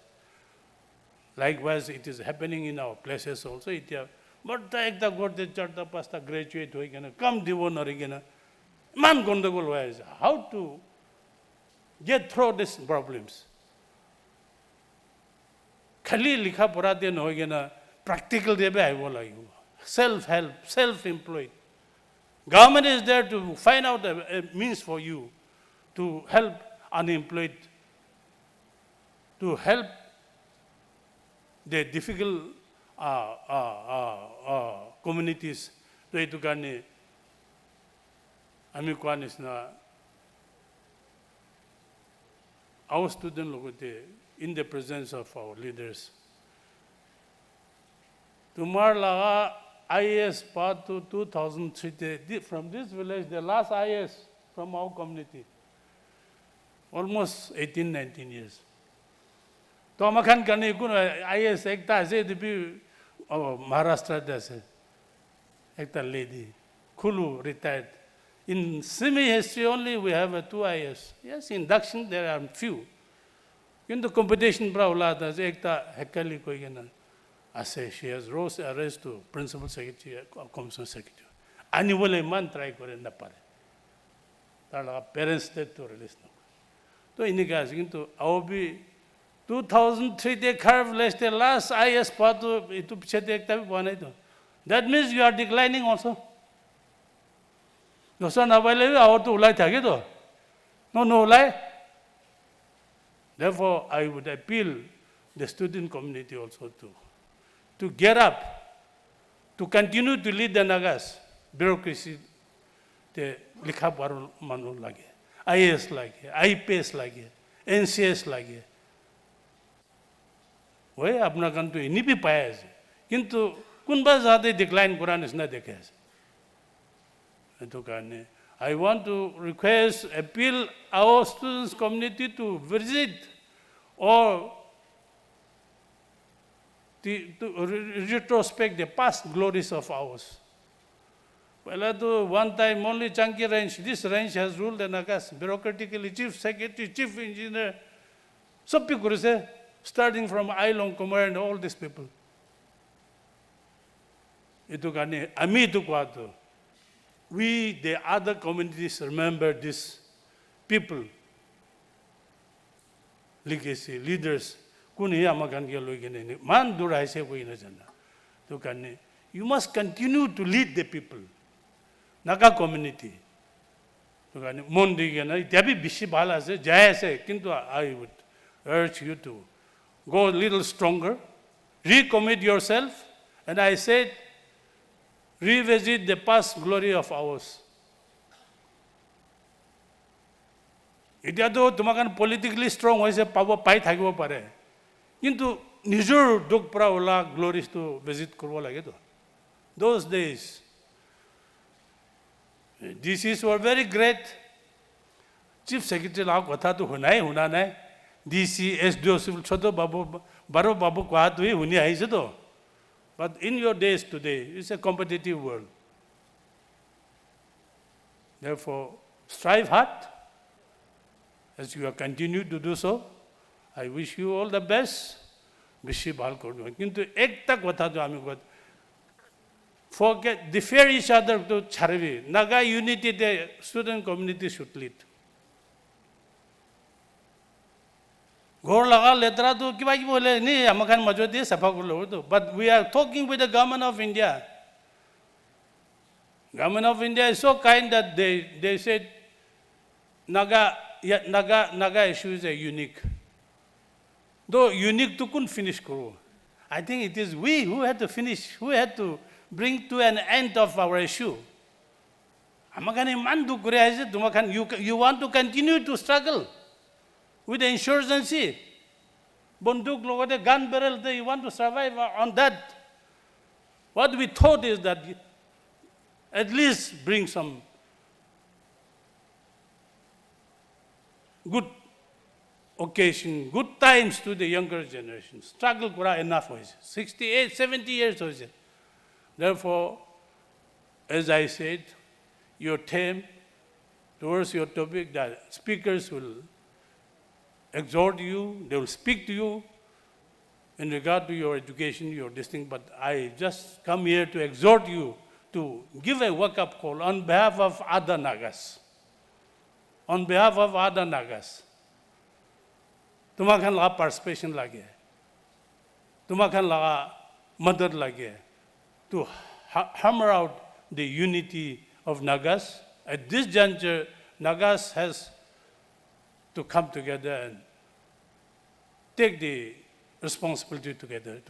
Likewise, it is happening in our places also. But ekta gorte charta pasta graduate hoigena, come divo norigena. Man gondogol wise. How to get through these problems? Khali likha pura de hoigena, practical debe aibo lagibo. Self-help, self-employed. Government is there to find out a means for you to help unemployed, to help the difficult communities. To itu kane ami kwanis na our student logote in the presence of our leaders. Tumar laga IAS part to 2003 from this village, the last IAS from our community, almost 18, 19 years. तो अमखान करने को IAS एक ता ऐसे दिपी Maharashtra जैसे एक ता lady Khulu retired. In semi-history only we have 2 IAS. Yes, induction there are few. In the competition brawla था एक ता हेकली कोई के ना ऐसे she has rose arrest to principal secretary or commission secretary. Annually man try करे ना पारे. ताला parents did to release ना. तो इन्हीं का ऐसे किंतु आओ भी 2003 they carved less the last IS part to itu piche dekta bhi bana to. That means you are declining also. No son available aur to ulai thage to. No ulai. Therefore I would appeal the student community also to get up, to continue to lead the Nagas. Bureaucracy te likha paru manu lage. IAS lage, IPS lage, NCS lage. वही अपना कन तो इन्हीं भी पाया है किंतु कुन बात ज़्यादा डिक्लाइन कुरान इसने देखे हैं तो कहने I want to request appeal our students community to visit or to retrospect the past glories of ours. Well, one time only Chanki range, this range has ruled the Nagas, bureaucratically, chief secretary, chief engineer, some people say, starting from Ailong Kumar and all these people. We, the other communities, remember these people, legacy, leaders, you must continue to lead the people. Naga community. I would urge you to go a little stronger, recommit yourself, and I said, revisit the past glory of ours. Idiado tumakan politically strong hoise power pai thakibo pare. Kintu nijor duk pra ola glories to visit korbo lage to. Those days, DCs were very great. Chief Secretary la kotha to hunai huna nai. DC SDO civil choto babu baro babu kwa to huni ai se to. But in your days today, it's a competitive world. Therefore, strive hard as you have continued to do so. I wish you all the best. Bishi bhal korbo. Kintu ekta kotha to ami got. Forget, defer each other to Charavi. Naga unity, the student community should lead. But we are talking with the government of India. Government of India is so kind that they said Naga issue is a unique. Though unique to couldn't finish Kuru. I think it is we who had to finish, who had to bring to an end of our issue. You want to continue to struggle with the insurgency. Bunduk logate gun barrel, you want to survive on that. What we thought is that at least bring some good occasion, good times to the younger generation. Struggle kura enough hoise. 68, 70 years hoise. Therefore, as I said, your theme towards your topic, that speakers will exhort you, they will speak to you in regard to your education, your distinct, but I just come here to exhort you to give a wake-up call on behalf of other Nagas. On behalf of other Nagas. Tumakan laga participation lagi. Tumakan laga mother lagi. To hammer out the unity of Nagas. At this juncture, Nagas has to come together and take the responsibility together.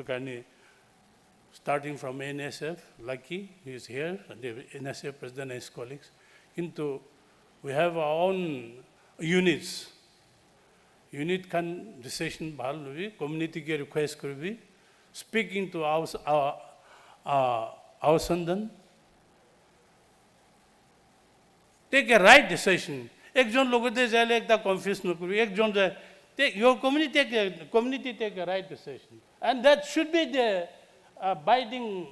Starting from NSF, Lucky, he is here, the NSF president and his colleagues. We have our own units. Unit can decision bahal hubi, community ke request karbi, speaking to our Sandan. Take a right decision. Ekjon logote jale ekta confuse no karbi. Your community take a right decision, and that should be the binding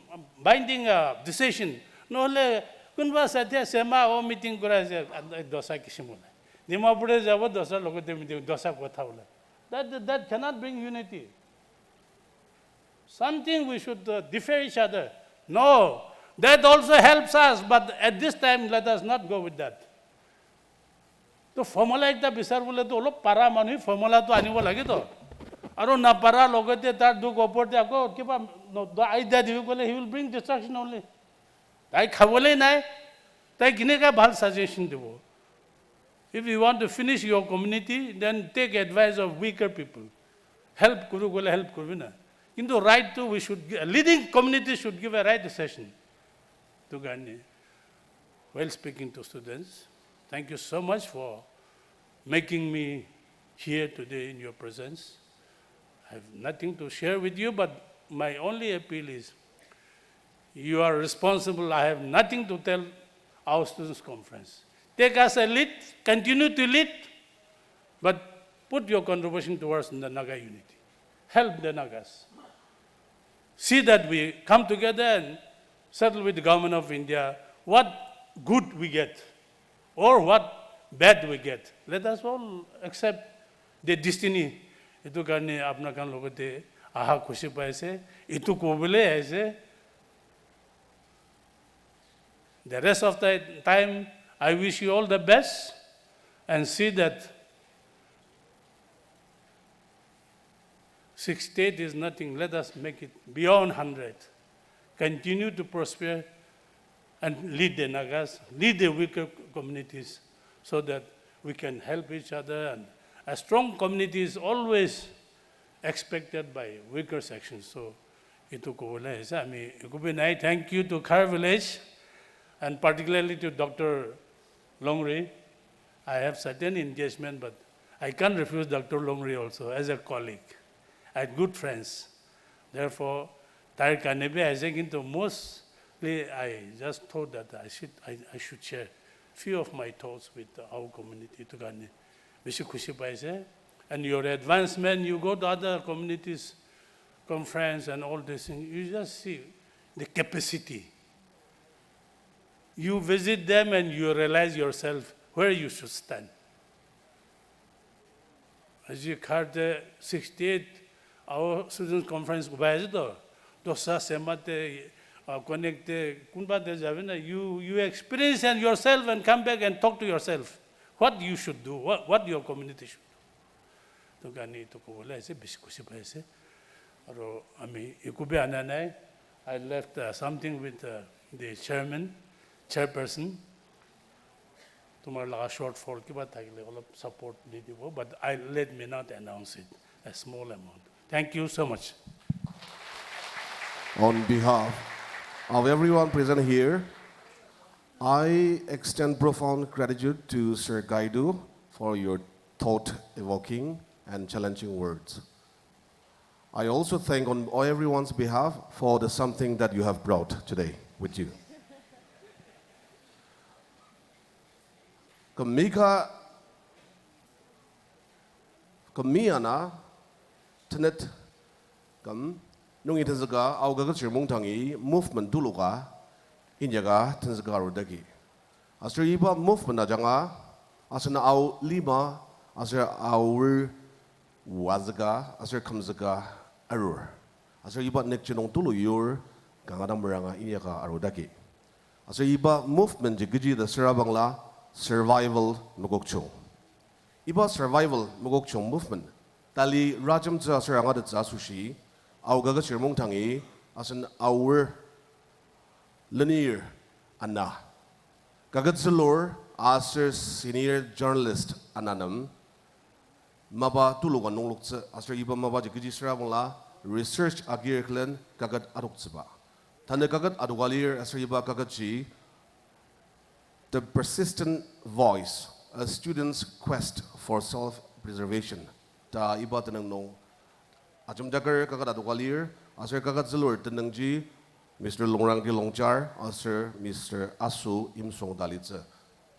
decision. No le kunba satya sema o meeting kora se dosa kishimula. Nima pure jabo dosa logote meeting dosa kotha ula. That cannot bring unity. Something we should defer each other. No, that also helps us, but at this time let us not go with that. तो formula एकदा बिसार बोले तो लोग पारा मानुई formula तो आने वाला लगे तो अरो ना पारा लोगे ते तार दो कोपोर्ट आपको के पास दो आइडिया दिवे बोले he will bring destruction only ताई खावले ना ताई किने का बाल suggestion दिवो if you want to finish your community then take advice of weaker people help करो बोले help करो ना किंतु right to we should leading community should give a right decision to Gandhi while speaking to students. Thank you so much for making me here today in your presence. I have nothing to share with you, but my only appeal is you are responsible. I have nothing to tell our students' conference. Take us a lead, continue to lead, but put your contribution towards the Naga unity. Help the Nagas. see that we come together and settle with the government of India what good we get or what bad we get. Let us all accept the destiny. Itu karne apna kan logote aha khushi paise. Itu kobule aise. The rest of the time, I wish you all the best and see that 68 is nothing. Let us make it beyond 100. Continue to prosper and lead the Nagas, lead the weaker communities so that we can help each other. And a strong community is always expected by weaker sections. So, ito ko wala isa. Thank you to Khar village and particularly to Dr. Longri. I have certain engagement, but I can't refuse Dr. Longri also as a colleague. I had good friends. Therefore, Tar Kanebe, I think into mostly I just thought that I should share few of my thoughts with our community to Gane. And your advancement, you go to other communities, conference and all this thing, you just see the capacity. You visit them and you realize yourself where you should stand. As you heard the 68 our student conference dosa semate connecte you experience and yourself and come back and talk to yourself what you should do, what your community should do. To gani to ko wala ise biskusi pa ise aro ami ikube ananay. I left something with the chairperson. Tomorrow la short fall ki baat support but let me not announce it, a small amount. Thank you so much. On behalf of everyone present here, I extend profound gratitude to Sir Gaidu for your thought-evoking and challenging words. I also thank on everyone's behalf for the something that you have brought today with you. Kamika Kamiana Tenet Kam Nungi Tanzaga, our Kaketshir Mungdangi, movement Duluga, Injaga, Tanzaga Rodaki. As the Iba movement Ajanga, as an our Lima, as our Wazaga, as there Kamzaga Arur. As the Iba Nekchinong Tulu Ur, Gangadam Ranga, Injaga Arodaki. As the Iba movement Jigiji, the Sarabangla, survival Mugokchong. Iba survival Mugokchong movement. Tali Rajam Sarangad Sushi, our Kaketshir Mungdangi, as an our linear Anna. Kaketshir as a senior journalist Ananam, Maba Tulugan Nulukse, as a Iba Maba Jiki Sravangla, research Agirklen, Kagat Aruksaba. Tane Kagat Adugalir, as a Iba Kaketshi, the persistent voice, a student's quest for self-preservation. Ta iba tenang no. Ajam Dakar Kagat Adugalir, Asir Kagat Zilur Tenangji, Mr. Longrang Di Longchar, Asir Mr. Asu Imsong Dalitze.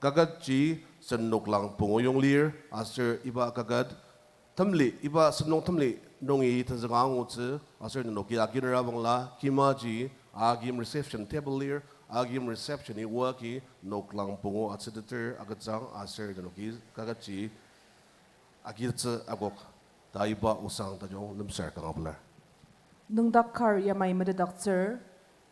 Kagat Ji, Senok Lang Pungoyong Lir, Asir Iba Kagat, Tamli, Iba Senok Tamli, Nongi Tanzang Utze, Asir Noki Akira Bangla, Kimaji, Agim reception table lir, Agim reception Iwaki, Noklang Pungo at Sedator, Agatzang, Asir Noki, Kagachi. Agiltse agok taiba usang tajong lemser kangabla. Nung Khar yamay madadakter,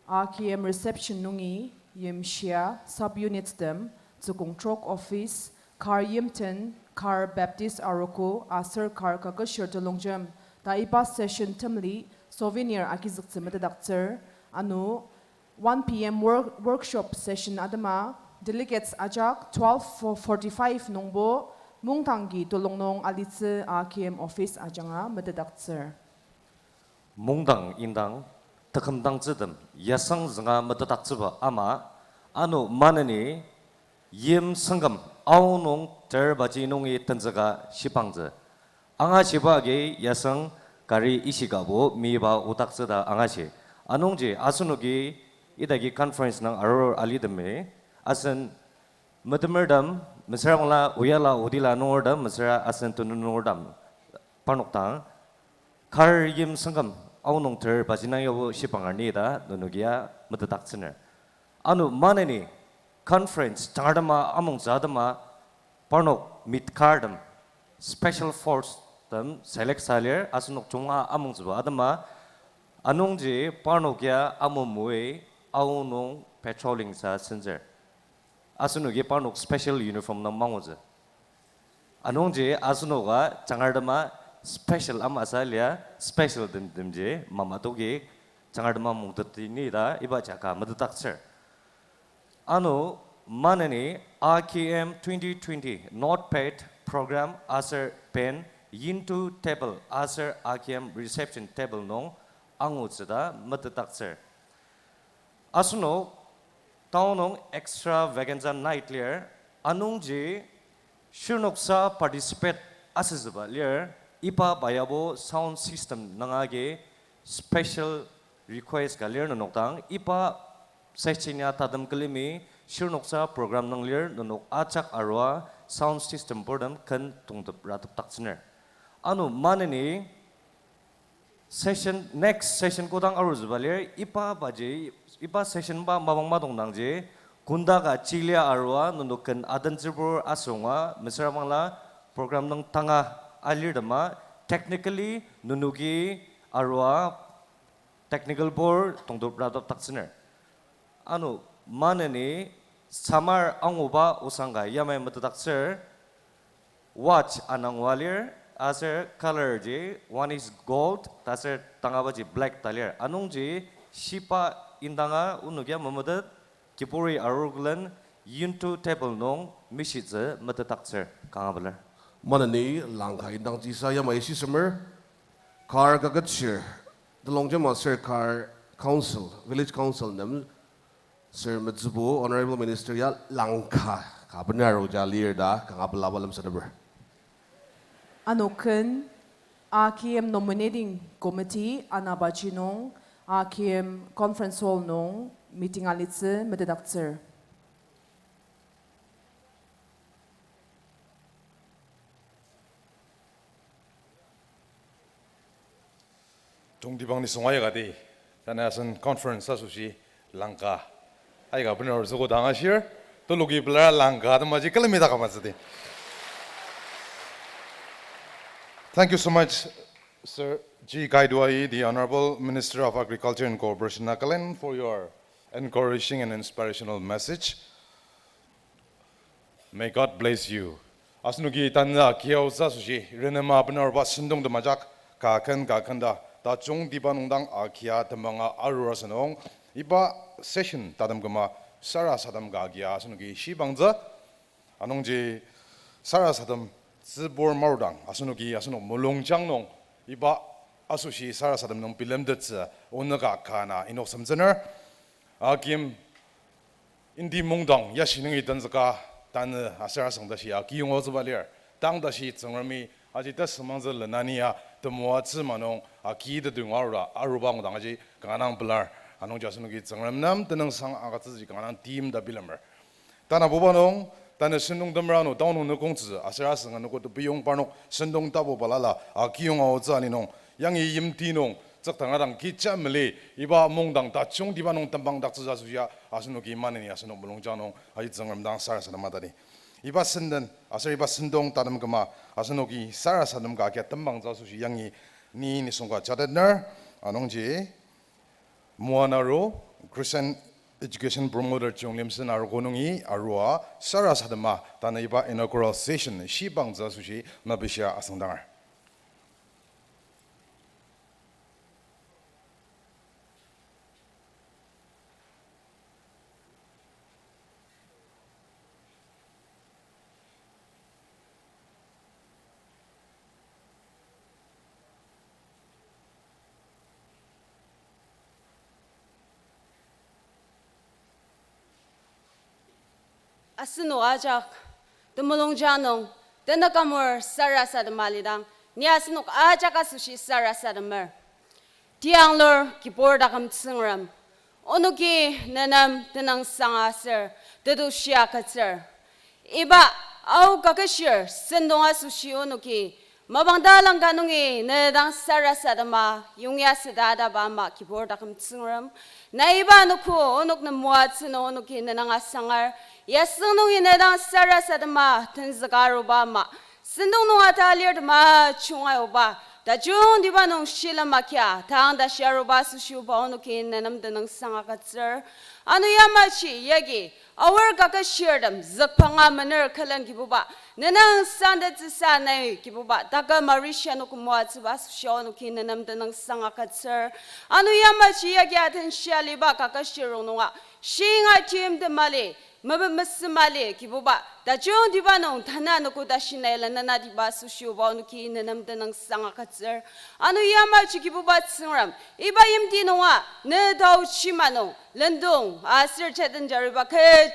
AKM reception nungi yim shia subunits dem tsukung trok office Khar yimten Khar Baptist Aroko Asir Khar Kaketshir Longjam taiba session temli souvenir akizukse madadakter anu 1 p.m. workshop session adama delegates ajak 12:45 nungbo Mungdangi tolongnong alitse AKM office ajanga madadakter. Mungdang indang takhamdang zidam yasang zanga madadaktsiba ama anu manani yim sangam aunong terbaji nongi tanzaga shipangze. Anga shibage yasang kari ishigabo miba utaksida angashi. Anongji asunugi idagi conference nang aror alidame asan madamerdam Mesra uyala udila nordam, mesra asentu nordam. Panokta, Khar yim sangam au nong ter bajina yo shipangarni da nunugia matataksener anu manani conference tangardama among zadama parnok mitkardam special force tam select salir asunok chunga among zwa adama anongji parnokya amomwe au nong patrolling sa sinzer asunugi parnok special uniform na mangoje anongji asunoga tangardama special amasalia special dimje mamatogi tangardama mungtatini da iba chaka matatakser anu manani RKM 2020 notepad program aser pen into table aser RKM reception table nong angutsada matatakser asuno taunong extravaganza nightlier anungji shurnoksa participate asizaba lier ipa bayabo sound system nangage special request galir nonokdang ipa session tadam kalimi shurnoksa program nanglir nonok achak arwa sound system boredom kan tungtap ratap taksner anu manani session next session kodang aruz balir ipa session ba mabang madong nangje kundaga chilia arwa nonok kan adan zibur asonga misramangla program nang tanga alir dama technically nunugi arwa technical board tungtap ratap taksner anu manani samar anguba usanga yamay matatakser watch anang walir aser color je one is gold taser tangabaji black talir anung je shipa indanga unugya mamadat kipuri aruglan yuntu table nong mishitze matatakser kangabalar manani langka indang jisa yamay sisamer Khar Kaketshir the longjama sir Khar council village council nam Sir Mitsubu, Honorable Minister, ya langka kabenaro jalir da kangabala balam sadaber. Anoken RKM nominating committee anabachinong RKM conference hall nong meeting alitse mededakter. 종디방니 송아야가디 자나선 conference 사수시 랑카 아이가 분을 쓰고 당하시어 또 로기 블라 랑가도 마지 끌립니다 가만스디. Thank you so much, Sir G. Kaidwai, the Honorable Minister of Agriculture and Cooperation, Nagaland, for your encouraging and inspirational message. May God bless you. Asnugi tanna kiausa sushi renema benar ba sindong de majak kakan kakanda da jong di banungdang akia temanga arurasanong iba session tadam gama sara sadam gagia asnugi shibangza anongji sara sadam zibor maudang asnugi asno molongjangnong iba asushi sara sadam nong bilemdets onaga kana inok samzener akim indi mungdang yashinengi danzaka dan asara sangdashi akiyong ozbalier tangdashi tsangrami ajita samangza lenania temua tsimanong akida dungara arubang dangaji kanang belar anong jasnugi tsangramnam tenang sang agatzi kanang team da bilamer tana bobanong tana sendong damrano dawnong no kongzi asara sangan ko biyong parnok sendong tabo balala akiyong ozaninong yangi yimtinong zaktangarang kichamle iba mongdang da chung dibanong tambang dakza suya asnugi manani asno bolongjanong ai tsangramdang sarasana madani iba senden asar iba sendong tanam gama asnogi sarasanam ga kya tambang jasushi yangi ni songa chadner anongji muanaro Christian education promoter chonglemsen argonongi arwa sarasadama tanaiba inaugural session shibang jasushi mabisha asangdangar Asino ajak tumulong janong tenakamur sarasa de malidang ni asinok ajak asushi sarasa de mer tianglor kipor dakam tsingram onuki nanam tenang sangaser tedu shiakatser iba au kakeshir sendong asushi onuki Mabangdalang kanungi nedang sarasadama yungya sedada bama kiborda kam tsingram naiba nuku onuk na muatsino onuki nenanga sangar yasunungi nedang sarasadama tenzagaru bama sindung nunga talir ma chungayo ba da jung di ba nung shila makya tang da sharu ba sushu ba onuki nenam denang sangakatsir anu yamachi yagi our Kaketshir them zakpanga maner kalan kibuba nenang sanda tsa nai kibuba daga marisha no kumwa tsa sushu onuki nenam denang sangakatsir anu yamachi yagi aten shali ba Kaketshir nunga shinga tim de mali Mabamali, Kibuba, the John Divano, Tananaku Dashinel, and Nadiba Sushu, Bonuki, and Namdanang Sangakatzer, Anuyama Chikibuba Sinram, Ibayim Dinoa, Nedao Chimano, Lendong, Asir Chetan Jariba,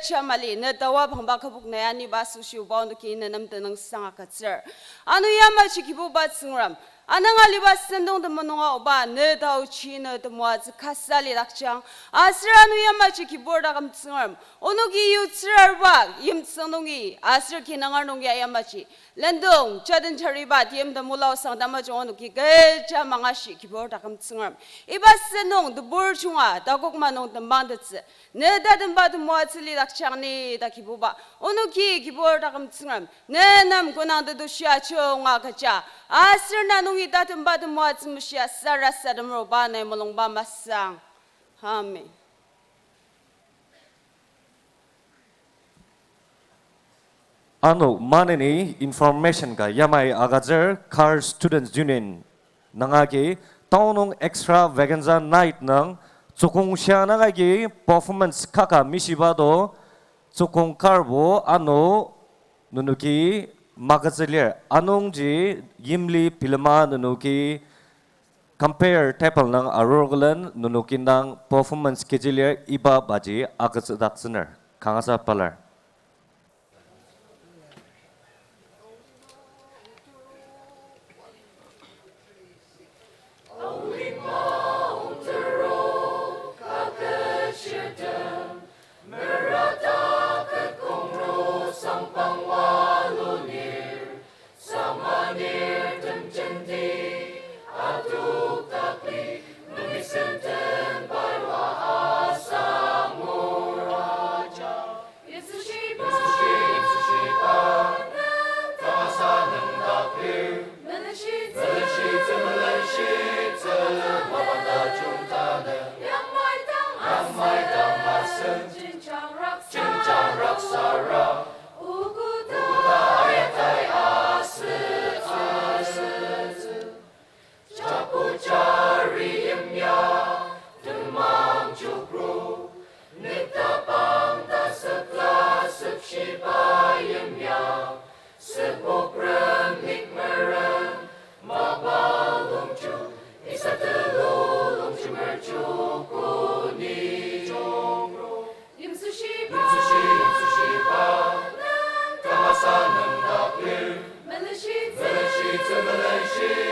Chamali, Nedawa Pambakabuk Nayani Basushu, Bonuki, and Namdanang Sangakatzer, Anuyama Chikibuba Sinram. Ananga libas sendong de mononga oba ne dau china de moaz kasali lakchang asra nu yamachi kiborda kam tsngam onugi yu tsrarba yim tsendongi asra kinangar nongya yamachi lendong chaden chariba diem de mulau sang dama onugi ge cha mangashi kiborda kam tsngam ibas sendong de borchunga dagok manong de mandets ne daden ba de moaz li lakchang ni da kibuba onugi kiborda kam tsngam ne nam gonang de dusya chonga kacha asra nanung Datum badum wats mushia sarasadam robana molong bamasang. Amen. Ano manini information ka yamai agazer Khar Students Union nangagi taunong extravaganza night nang tsukong siya nangagi performance kaka misibado tsukong karbo ano nunuki Magazilir anong ji yimli pilma nunuki compare tepal ng arogalan nunuki ng performance kejilir iba baji agatsadaksiner kangasa palar. Melashit,